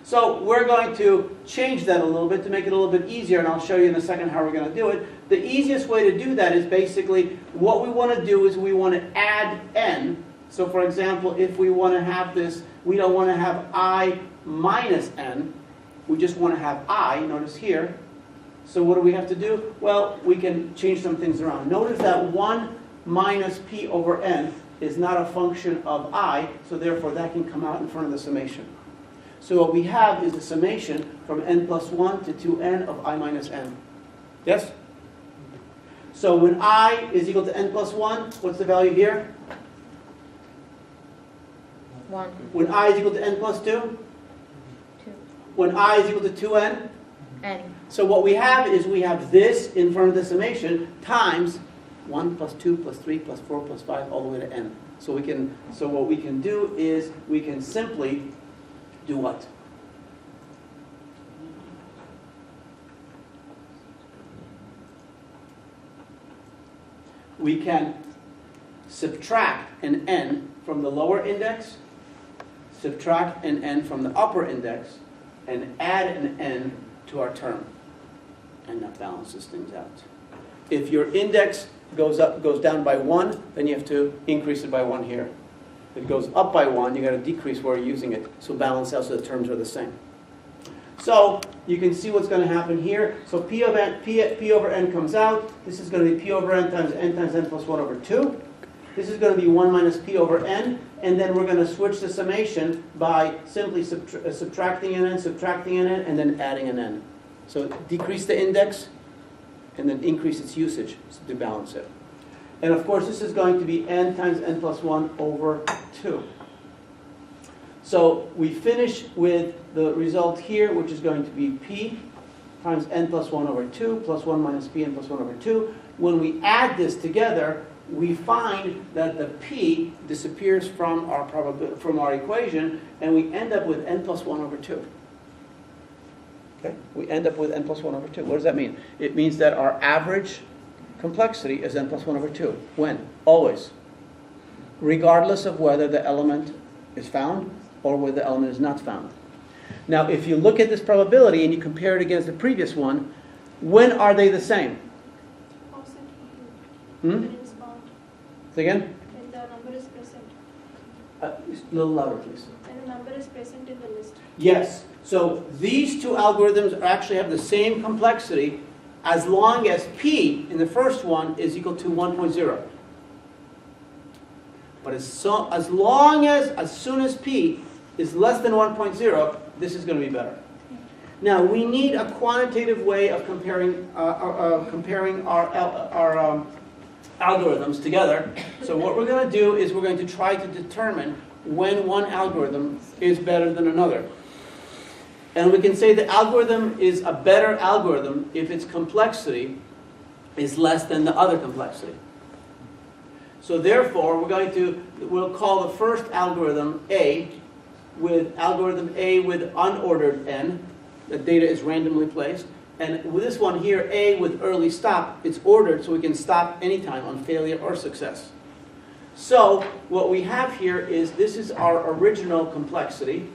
So we're going to change that a little bit to make it a little bit easier, and I'll show you in a second how we're going to do it. The easiest way to do that is basically what we want to do is we want to add n. So for example, if we want to have this, we don't want to have I minus n. We just want to have I, notice here. So what do we have to do? Well, we can change some things around. Notice that 1 minus p over n is not a function of I, so therefore that can come out in front of the summation. So what we have is the summation from n plus 1 to 2n of I minus n. Yes? So when I is equal to n plus 1, what's the value here? 1, When I is equal to n plus 2? 2, When I is equal to 2n? n. So what we have is we have this in front of the summation times 1 plus 2 plus 3 plus 4 plus 5 all the way to n. So what we can do is we can simply do what? We can subtract an n from the lower index, subtract an n from the upper index, and add an n to our term. And that balances things out. If your index goes down by 1, then you have to increase it by 1 here. If it goes up by 1, you got to decrease where you're using it. So balance out so the terms are the same. So you can see what's going to happen here. So P over n comes out. This is going to be P over n times n plus 1 over 2. This is going to be 1 minus P over n. And then we're going to switch the summation by simply subtracting an n, subtracting an n, and then adding an n. So decrease the index, and then increase its usage to balance it. And of course, this is going to be n times n plus 1 over 2. So we finish with the result here, which is going to be P times n plus 1 over 2 plus 1 minus P n plus 1 over 2. When we add this together, we find that the P disappears from our equation, and we end up with n plus 1 over 2. Okay? We end up with n plus 1 over 2. What does that mean? It means that our average complexity is n plus 1 over 2. When? Always. Regardless of whether the element is found or whether the element is not found. Now, if you look at this probability and you compare it against the previous one, when are they the same? Hmm? Say again? When the number is present. A little louder, please. When the number is present in the list. Yes. So these two algorithms actually have the same complexity as long as P in the first one is equal to 1.0. But as soon as P is less than 1.0, this is going to be better. Now, we need a quantitative way of comparing our algorithms together. So what we're going to do is we're going to try to determine when one algorithm is better than another. And we can say the algorithm is a better algorithm if its complexity is less than the other complexity. So therefore, we'll call the first algorithm A with unordered n. The data is randomly placed. And with this one here, A with early stop, it's ordered so we can stop anytime on failure or success. So what we have here is this is our original complexity.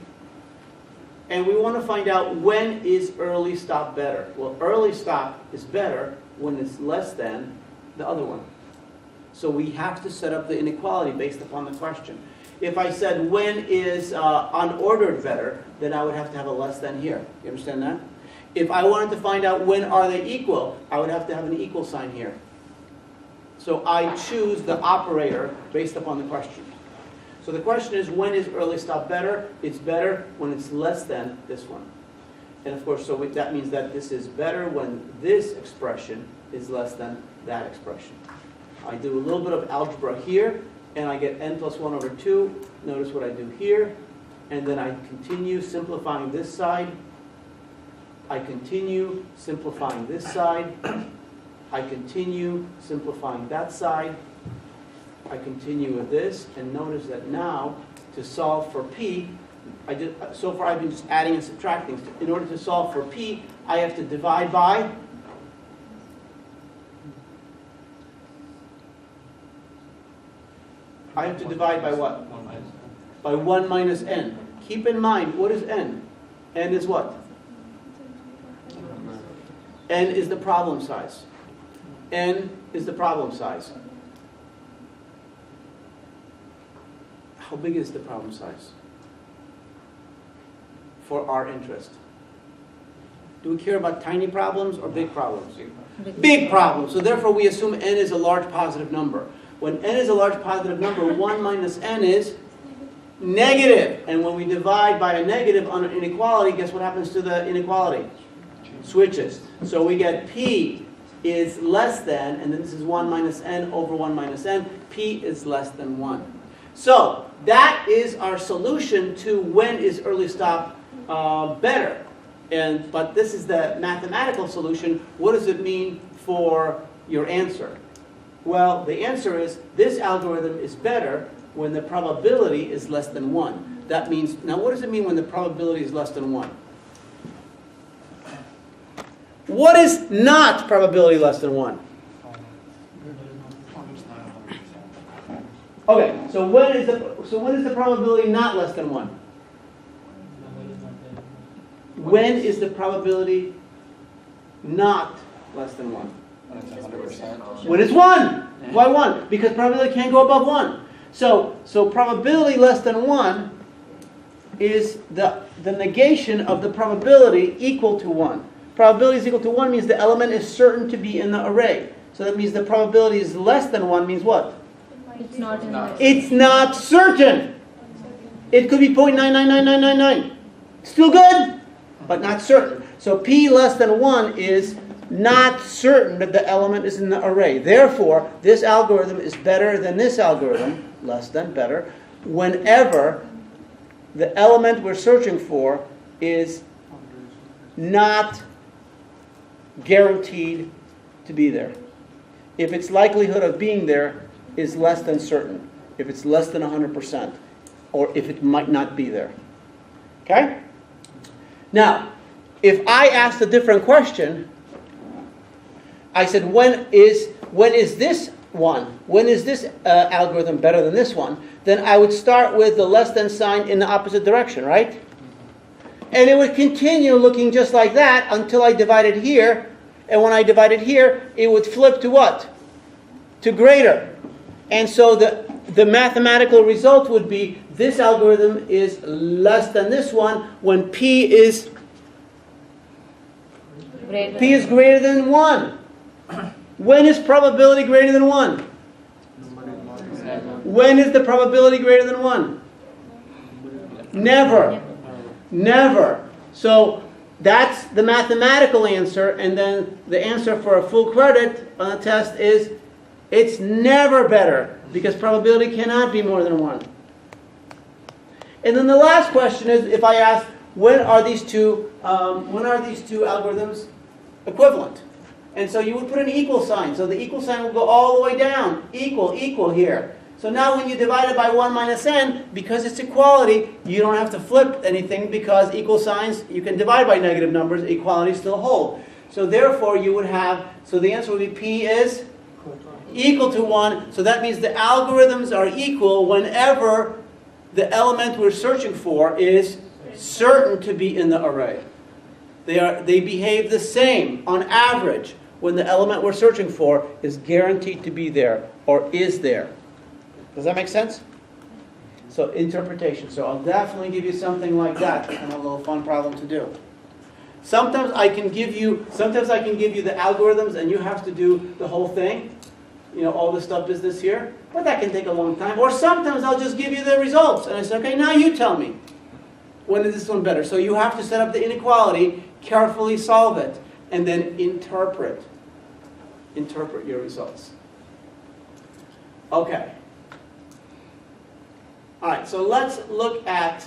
And we want to find out when is early stop better. Well, early stop is better when it's less than the other one. So we have to set up the inequality based upon the question. If I said when is unordered better, then I would have to have a less than here. You understand that? If I wanted to find out when are they equal, I would have to have an equal sign here. So I choose the operator based upon the question. So the question is, when is early stop better? It's better when it's less than this one. And of course, so that means that this is better when this expression is less than that expression. I do a little bit of algebra here, and I get n plus 1 over 2. Notice what I do here. And then I continue simplifying this side. I continue simplifying this side. I continue simplifying that side. I continue with this, and notice that now, to solve for P, so far I've been just adding and subtracting. In order to solve for P, I have to divide by what? 1 minus. By 1 minus n. Keep in mind, what is n? N is what? N is the problem size. N is the problem size. How big is the problem size for our interest? Do we care about tiny problems or big problems? Big problems. So therefore we assume n is a large positive number. When n is a large positive number, 1 minus n is negative. And when we divide by a negative on an inequality, guess what happens to the inequality? Switches. So we get P is less than, and then this is 1 minus n over 1 minus n, p is less than 1. So that is our solution to when is early stop better. But this is the mathematical solution. What does it mean for your answer? Well, the answer is this algorithm is better when the probability is less than 1. That means, now what does it mean when the probability is less than 1? What is not probability less than 1? Okay, so when is the probability not less than 1? When is the probability not less than 1? When it's 100%. When it's 1. Why 1? Because probability can't go above 1. So probability less than 1 is the negation of the probability equal to 1. Probability is equal to 1 means the element is certain to be in the array. So that means the probability is less than 1 means what? It's not in the It's not certain. It could be 0.999999. Still good, but not certain. So p less than 1 is not certain that the element is in the array. Therefore, this algorithm is better than this algorithm, less than better, whenever the element we're searching for is not guaranteed to be there. If its likelihood of being there is less than certain, if it's less than 100%, or if it might not be there. Okay? Now, if I asked a different question, I said, when is this one? When is this algorithm better than this one? Then I would start with the less than sign in the opposite direction, right? And it would continue looking just like that until I divided here. And when I divided here, it would flip to what? To greater. And so the mathematical result would be this algorithm is less than this one when p is greater than 1. When is probability greater than 1? When is the probability greater than 1? Never. Never. So that's the mathematical answer, and then the answer for a full credit on the test is it's never better, because probability cannot be more than 1. And then the last question is, if I ask, when are these two algorithms equivalent? And so you would put an equal sign. So the equal sign will go all the way down. Equal, equal here. So now when you divide it by 1 minus n, because it's equality, you don't have to flip anything because equal signs, you can divide by negative numbers, equality still hold. So therefore you would have, so the answer would be p is equal to 1. So that means the algorithms are equal whenever the element we're searching for is certain to be in the array. They behave the same on average when the element we're searching for is guaranteed to be there or is there. Does that make sense? So interpretation. So I'll definitely give you something like that, and a little fun problem to do. Sometimes I can give you the algorithms and you have to do the whole thing. You know, all this stuff business here. But that can take a long time. Or sometimes I'll just give you the results. And I say, okay, now you tell me. When is this one better? So you have to set up the inequality, carefully solve it, and then interpret your results. Okay. All right, so let's look at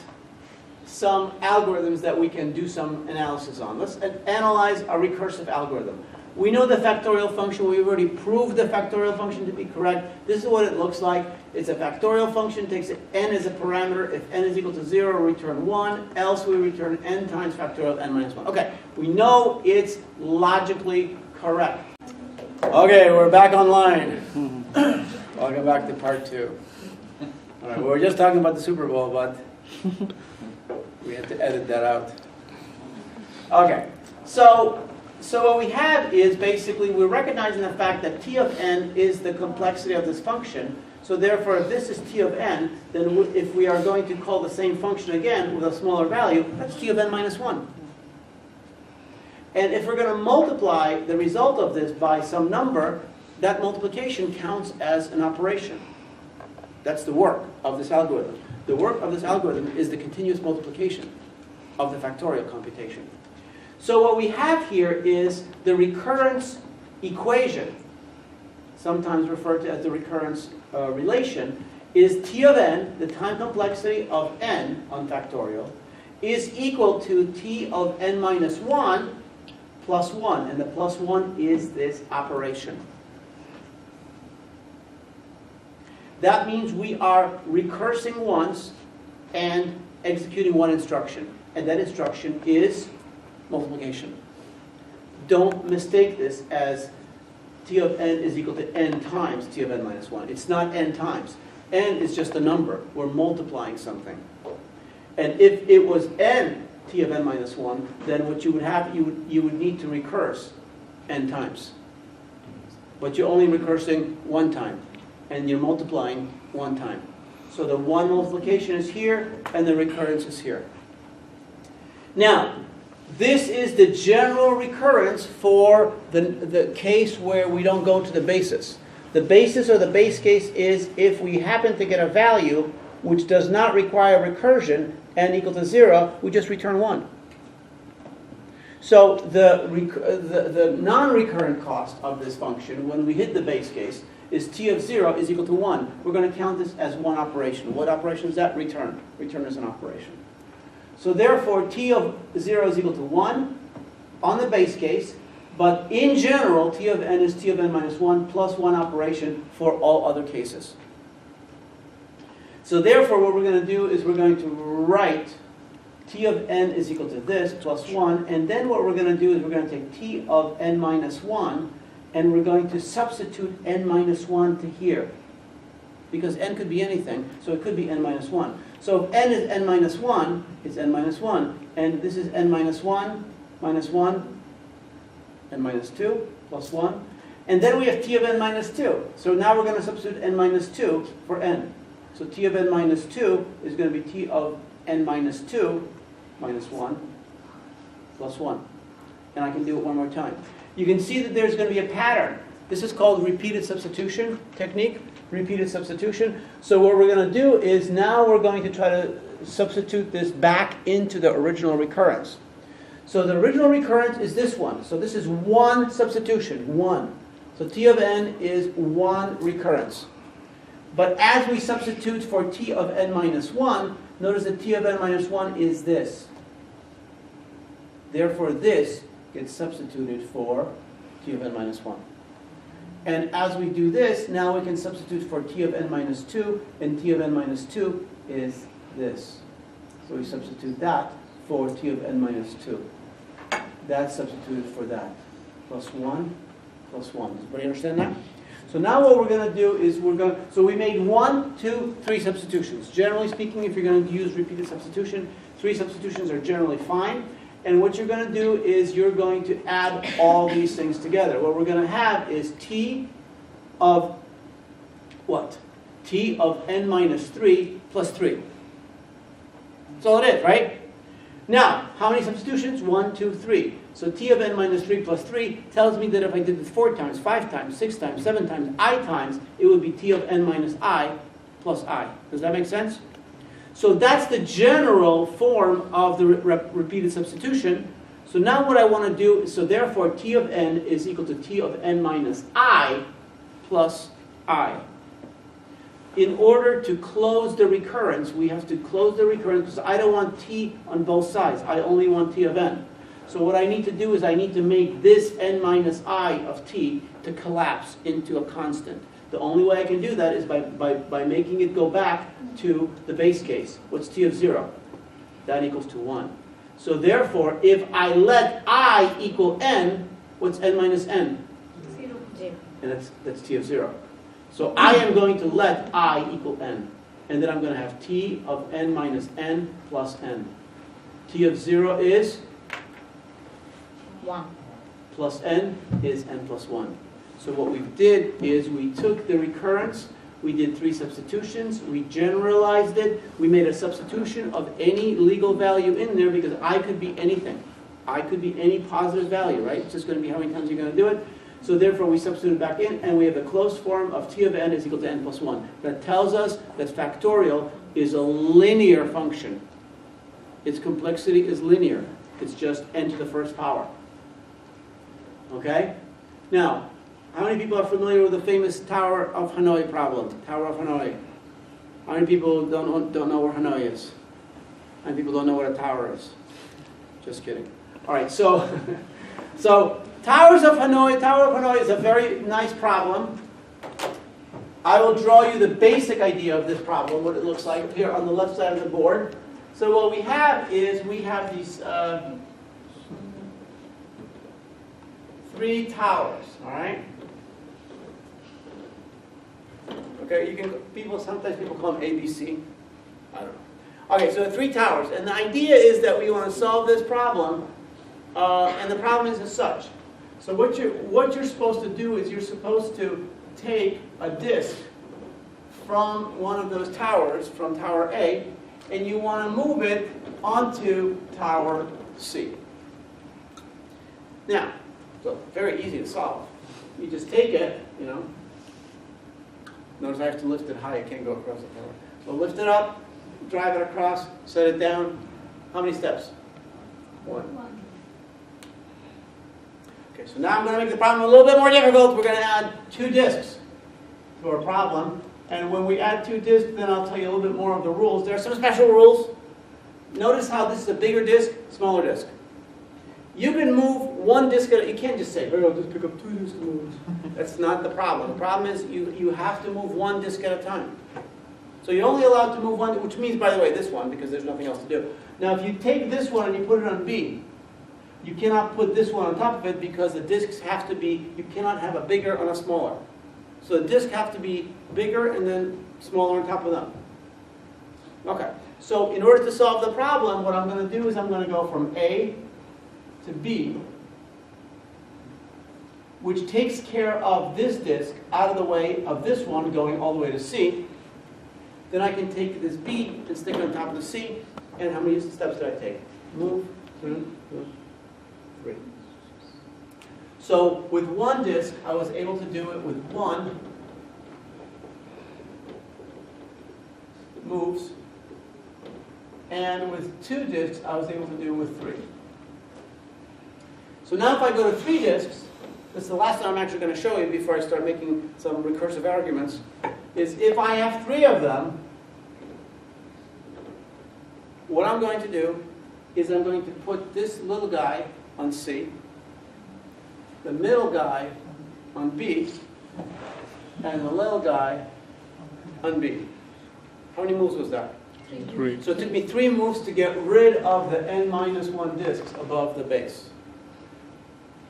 some algorithms that we can do some analysis on. Let's analyze a recursive algorithm. We know the factorial function. We've already proved the factorial function to be correct. This is what it looks like. It's a factorial function, takes n as a parameter. If n is equal to 0, we return 1. Else we return n times factorial n minus 1. Okay, we know it's logically correct. Okay, we're back online. Welcome back to part 2. All right, we were just talking about the Super Bowl, but we had to edit that out. Okay, so what we have is basically we're recognizing the fact that t of n is the complexity of this function. So therefore, if this is t of n, then if we are going to call the same function again with a smaller value, that's t of n minus 1. And if we're going to multiply the result of this by some number, that multiplication counts as an operation. That's the work of this algorithm. The work of this algorithm is the continuous multiplication of the factorial computation. So what we have here is the recurrence equation, sometimes referred to as the recurrence relation, is T of n, the time complexity of n on factorial, is equal to T of n minus 1 plus 1. And the plus 1 is this operation. That means we are recursing once and executing one instruction. And that instruction is multiplication. Don't mistake this as T of n is equal to n times T of n minus 1. It's not n times. N is just a number. We're multiplying something. And if it was n T of n minus 1, then what you would have, you would need to recurse n times. But you're only recursing one time. And you're multiplying one time. So the one multiplication is here, and the recurrence is here. Now, this is the general recurrence for the case where we don't go to the basis. The basis or the base case is if we happen to get a value which does not require recursion, n equal to 0, we just return 1. So the non-recurrent cost of this function, when we hit the base case, is T of 0 is equal to 1. We're going to count this as one operation. What operation is that? Return. Return is an operation. So therefore, T of 0 is equal to 1 on the base case, but in general, T of n is T of n minus 1 plus 1 operation for all other cases. So therefore, what we're going to do is we're going to write T of n is equal to this plus 1, and then what we're going to do is we're going to take T of n minus 1, and we're going to substitute n minus 1 to here. Because n could be anything, so it could be n minus 1. So if n is n minus 1, it's n minus 1. And this is n minus 1, minus 1, n minus 2, plus 1. And then we have T of n minus 2. So now we're going to substitute n minus 2 for n. So T of n minus 2 is going to be T of n minus 2 minus 1 plus 1. And I can do it one more time. You can see that there's going to be a pattern. This is called repeated substitution technique, repeated substitution. So what we're going to do is now we're going to try to substitute this back into the original recurrence. So the original recurrence is this one. So this is one substitution, 1. So T of n is 1 recurrence. But as we substitute for T of n minus 1, notice that T of n minus 1 is this. Therefore this gets substituted for T of n minus 1. And as we do this, now we can substitute for T of n minus 2, and T of n minus 2 is this. So we substitute that for T of n minus 2. That's substituted for that. Plus 1, plus 1. Does everybody understand that? So now what we're going to do is so we made 1, 2, 3 substitutions. Generally speaking, if you're going to use repeated substitution, 3 substitutions are generally fine. And what you're going to do is you're going to add all these things together. What we're going to have is T of what? T of n minus 3 plus 3. That's all it is, right? Now, how many substitutions? 1, 2, 3. So T of n minus 3 plus 3 tells me that if I did this 4 times, 5 times, 6 times, 7 times, I times, it would be T of n minus I plus I. Does that make sense? So that's the general form of the repeated substitution. So now what I want to do is, so therefore T of n is equal to T of n minus I plus I. In order to close the recurrence, we have to close the recurrence because I don't want T on both sides. I only want T of n. So what I need to do is I need to make this n minus I of T to collapse into a constant. The only way I can do that is by making it go back to the base case. What's T of 0? That equals to 1. So therefore, if I let I equal n, what's n minus n? 0. And that's T of 0. So I am going to let I equal n. And then I'm going to have T of n minus n plus n. T of 0 is? 1. Plus n is n plus 1. So what we did is we took the recurrence, we did 3 substitutions, we generalized it, we made a substitution of any legal value in there because I could be anything. I could be any positive value, right? It's just going to be how many times you're going to do it. So therefore we substitute back in and we have the closed form of T of n is equal to n plus 1. That tells us that factorial is a linear function. Its complexity is linear. It's just n to the first power. Okay? Now, how many people are familiar with the famous Tower of Hanoi problem? Tower of Hanoi. How many people don't know where Hanoi is? How many people don't know what a tower is? Just kidding. All right, so, so Tower of Hanoi is a very nice problem. I will draw you the basic idea of this problem, what it looks like here on the left side of the board. So what we have is we have these three towers, all right? Okay, sometimes people call them ABC. I don't know. Okay, so three towers, and the idea is that we want to solve this problem, and the problem is as such. So what you're supposed to do is you're supposed to take a disk from one of those towers, from Tower A, and you want to move it onto Tower C. Now, so very easy to solve. You just take it, you know. Notice I have to lift it high, I can't go across the tower. So lift it up, drive it across, set it down. How many steps? One. Okay, so now I'm going to make the problem a little bit more difficult. We're going to add two disks to our problem. And when we add two disks, then I'll tell you a little bit more of the rules. There are some special rules. Notice how this is a bigger disk, smaller disk. You can move one disk at a, you can't just say, hey, I'll just pick up two disks and move. That's not the problem. The problem is you have to move one disk at a time. So you're only allowed to move one, which means, by the way, this one, because there's nothing else to do. Now, if you take this one and you put it on B, you cannot put this one on top of it because the disks have to be, you cannot have a bigger and a smaller. So the disks have to be bigger and then smaller on top of them. Okay, so in order to solve the problem, what I'm going to do is I'm going to go from A to B, which takes care of this disk out of the way of this one going all the way to C. Then I can take this B and stick it on top of the C. And how many steps did I take? Move, 2, 3. So with one disk, I was able to do it with one moves. And with two disks, I was able to do it with 3. So now if I go to 3 disks, this is the last one I'm actually going to show you before I start making some recursive arguments, is if I have 3 of them, what I'm going to do is I'm going to put this little guy on C, the middle guy on B, and the little guy on B. How many moves was that? 3. So it took me 3 moves to get rid of the n-1 disks above the base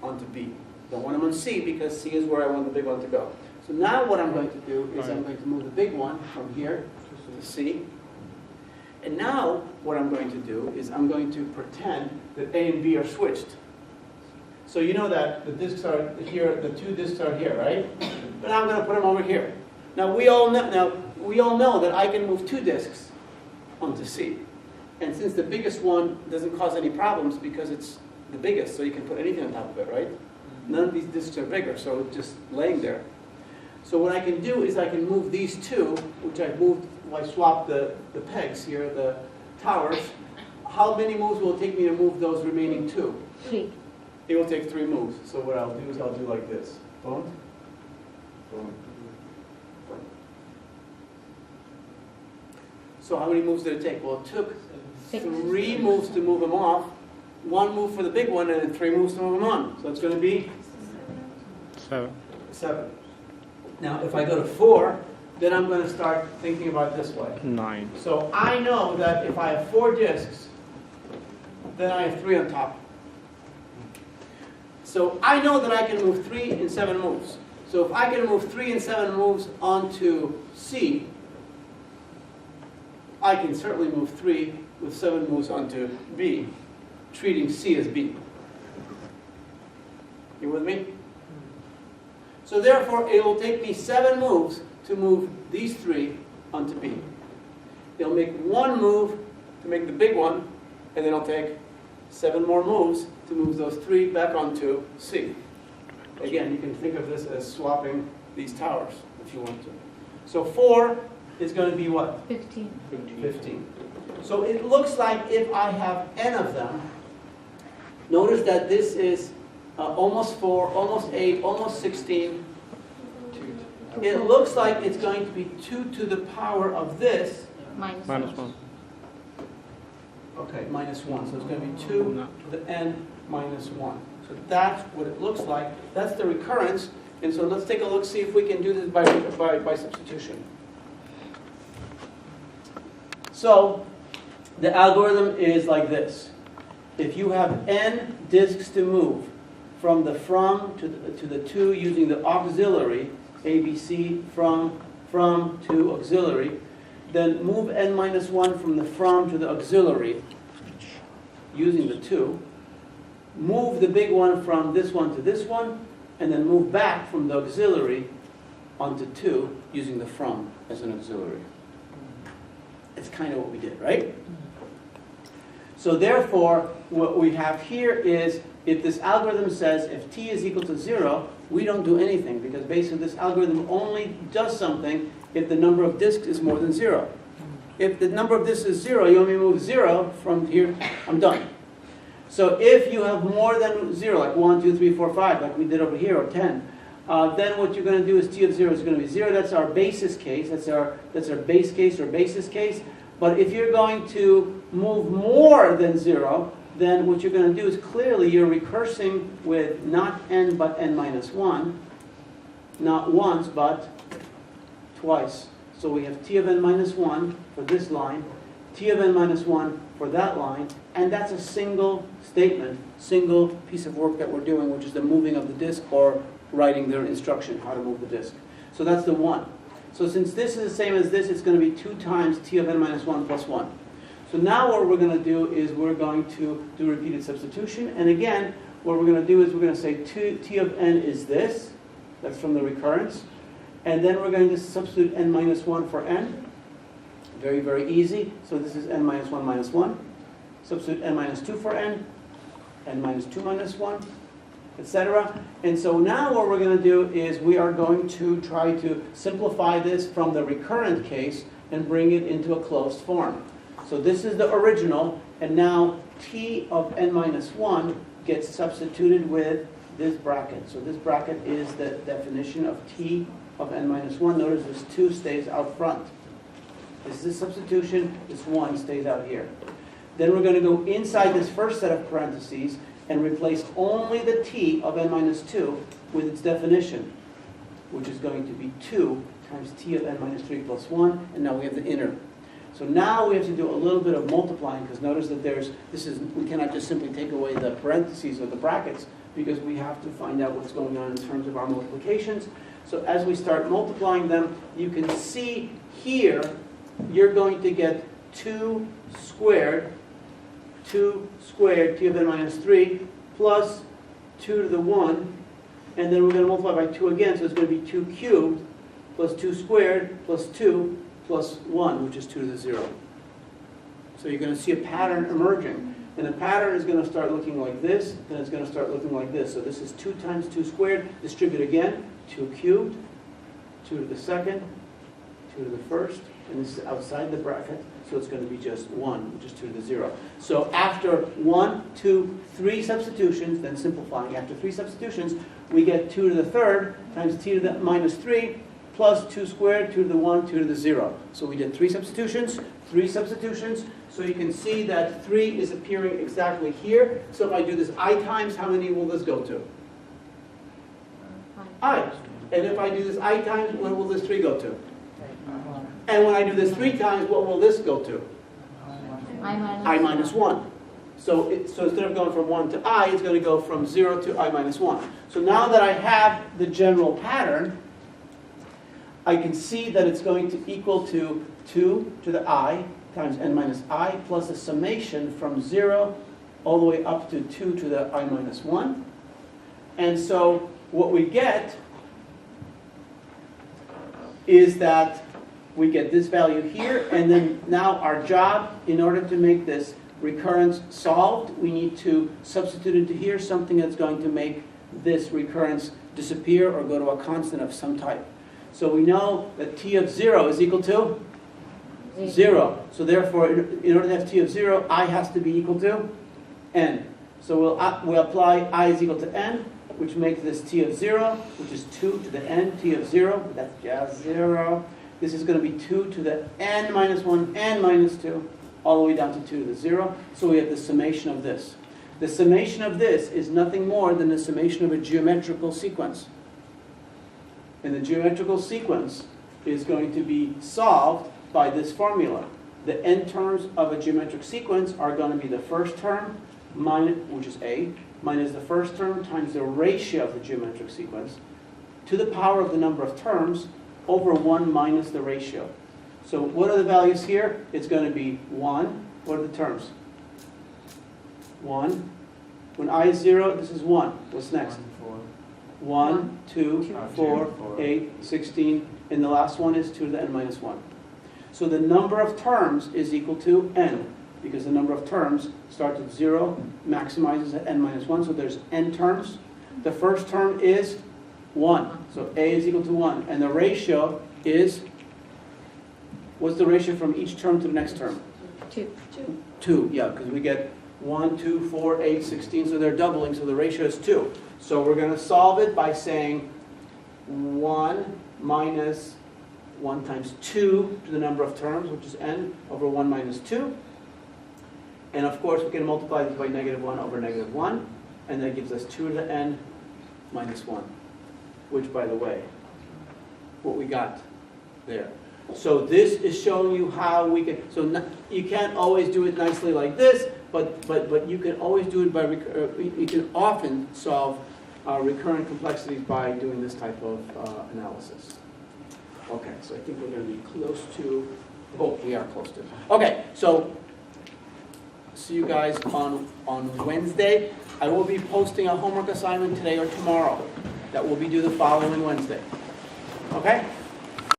onto B. Don't want them on C because C is where I want the big one to go. So now what I'm going to do is I'm going to move the big one from here to C. And now what I'm going to do is I'm going to pretend that A and B are switched. So you know that the disks are here, the 2 disks are here, right? But now I'm going to put them over here. Now we all know that I can move 2 disks onto C. And since the biggest one doesn't cause any problems because it's the biggest, so you can put anything on top of it, right? None of these disks are bigger, so it's just laying there. So what I can do is I can move these 2, which I moved, I swapped the pegs here, the towers. How many moves will it take me to move those remaining 2? 3. It will take 3 moves. So what I'll do is I'll do like this. Boom. Boom. So how many moves did it take? Well, it took 3 moves to move them off, 1 move for the big one, and then 3 moves to move them on. So it's going to be 7. Now, if I go to 4, then I'm going to start thinking about it this way. 9. So I know that if I have 4 disks, then I have 3 on top. So I know that I can move 3 in 7 moves. So if I can move 3 in 7 moves onto C, I can certainly move 3 with 7 moves onto B, treating C as B. You with me? So therefore, it will take me 7 moves to move these 3 onto B. It'll make 1 move to make the big one, and then it'll take 7 more moves to move those 3 back onto C. Again, you can think of this as swapping these towers if you want to. So 4 is going to be what? 15. 15. So it looks like if I have n of them, notice that this is almost 4, almost 8, almost 16. 2. It looks like it's going to be 2 to the power of this. Minus Minus 1. Okay, minus 1. So it's going to be 2 No. to the n minus 1. So that's what it looks like. That's the recurrence. And so let's take a look, see if we can do this by substitution. So the algorithm is like this. If you have n disks to move from the from to the to using the auxiliary, ABC, from to auxiliary, then move n minus 1 from the from to the auxiliary using the to, move the big one from this one to this one, and then move back from the auxiliary onto 2 using the from as an auxiliary. It's kind of what we did, right? So therefore, what we have here is, if this algorithm says if t is equal to 0, we don't do anything, because basically this algorithm only does something if the number of disks is more than 0. If the number of disks is 0, you only move 0 from here, I'm done. So if you have more than 0, like 1, 2, 3, 4, 5, like we did over here, or 10, then what you're going to do is t of 0 is going to be 0. That's our basis case. That's our base case or basis case. But if you're going to move more than 0, then what you're going to do is clearly you're recursing with not n but n minus 1, not once but twice. So we have t of n minus 1 for this line, t of n minus 1 for that line, and that's a single statement, single piece of work that we're doing, which is the moving of the disk or writing their instruction how to move the disk. So that's the 1. So since this is the same as this, it's going to be 2 times t of n minus 1 plus 1. So now what we're going to do is we're going to do repeated substitution. And again, what we're going to do is we're going to say t of n is this. That's from the recurrence. And then we're going to substitute n minus 1 for n. Very, very easy. So this is n minus 1 minus 1. Substitute n minus 2 for n minus 2 minus 1, etc. And so now what we're going to do is we are going to try to simplify this from the recurrent case and bring it into a closed form. So this is the original, and now t of n minus 1 gets substituted with this bracket. So this bracket is the definition of t of n minus 1. Notice this 2 stays out front. This is a substitution. This 1 stays out here. Then we're going to go inside this first set of parentheses and replace only the t of n minus 2 with its definition, which is going to be 2 times t of n minus 3 plus 1, and now we have the inner. So now we have to do a little bit of multiplying, because notice that we cannot just simply take away the parentheses or the brackets, because we have to find out what's going on in terms of our multiplications. So as we start multiplying them, you can see here, you're going to get 2 squared t of n minus 3 plus 2 to the 1, and then we're going to multiply by 2 again, so it's going to be 2 cubed plus 2 squared plus 2 plus 1, which is 2 to the 0. So you're going to see a pattern emerging. And the pattern is going to start looking like this, then it's going to start looking like this. So this is 2 times 2 squared, distribute again, 2 cubed, 2 to the second, 2 to the first, and this is outside the bracket, so it's going to be just 1, which is 2 to the 0. So after 1, 2, 3 substitutions, then simplifying, after 3 substitutions, we get 2 to the third times t to the minus 3 plus 2 squared, 2 to the 1, 2 to the 0. So we did 3 substitutions, 3 substitutions. So you can see that 3 is appearing exactly here. So if I do this I times, how many will this go to? I. And if I do this I times, what will this 3 go to? And when I do this 3 times, what will this go to? I minus 1. So instead of going from 1 to I, it's going to go from 0 to I minus 1. So now that I have the general pattern, I can see that it's going to equal to 2 to the I times n minus I plus a summation from 0 all the way up to 2 to the I minus 1. And so what we get is that we get this value here, and then now our job, in order to make this recurrence solved, we need to substitute into here something that's going to make this recurrence disappear or go to a constant of some type. So we know that t of 0 is equal to 0. So therefore, in order to have t of 0, I has to be equal to n. So we apply I is equal to n, which makes this t of 0, which is 2 to the n, t of 0, but that's just 0. This is going to be 2 to the n minus 1, n minus 2, all the way down to 2 to the 0. So we have the summation of this. The summation of this is nothing more than the summation of a geometrical sequence. And the geometrical sequence is going to be solved by this formula. The n terms of a geometric sequence are going to be the first term, which is a, minus the first term times the ratio of the geometric sequence to the power of the number of terms over 1 minus the ratio. So what are the values here? It's going to be 1. What are the terms? 1. When I is 0, this is 1. What's next? 1, 2, 4, 8, 16, and the last one is 2 to the n minus 1. So the number of terms is equal to n, because the number of terms starts at 0, maximizes at n minus 1, so there's n terms. The first term is 1, so a is equal to 1, and the ratio is, what's the ratio from each term to the next term? 2. 2, yeah, because we get 1, 2, 4, 8, 16, so they're doubling, so the ratio is 2. So we're going to solve it by saying 1 minus 1 times 2 to the number of terms, which is n, over 1 minus 2. And of course, we can multiply this by negative 1 over negative 1, and that gives us 2 to the n minus 1, which, by the way, what we got there. So this is showing you how we can, you can't always do it nicely like this, but you can always do it by, you can often solve recurrent complexities by doing this type of analysis. Okay, so I think we're going to be close to, oh, we are close to. Okay, so see you guys on Wednesday. I will be posting a homework assignment today or tomorrow that will be due the following Wednesday. Okay?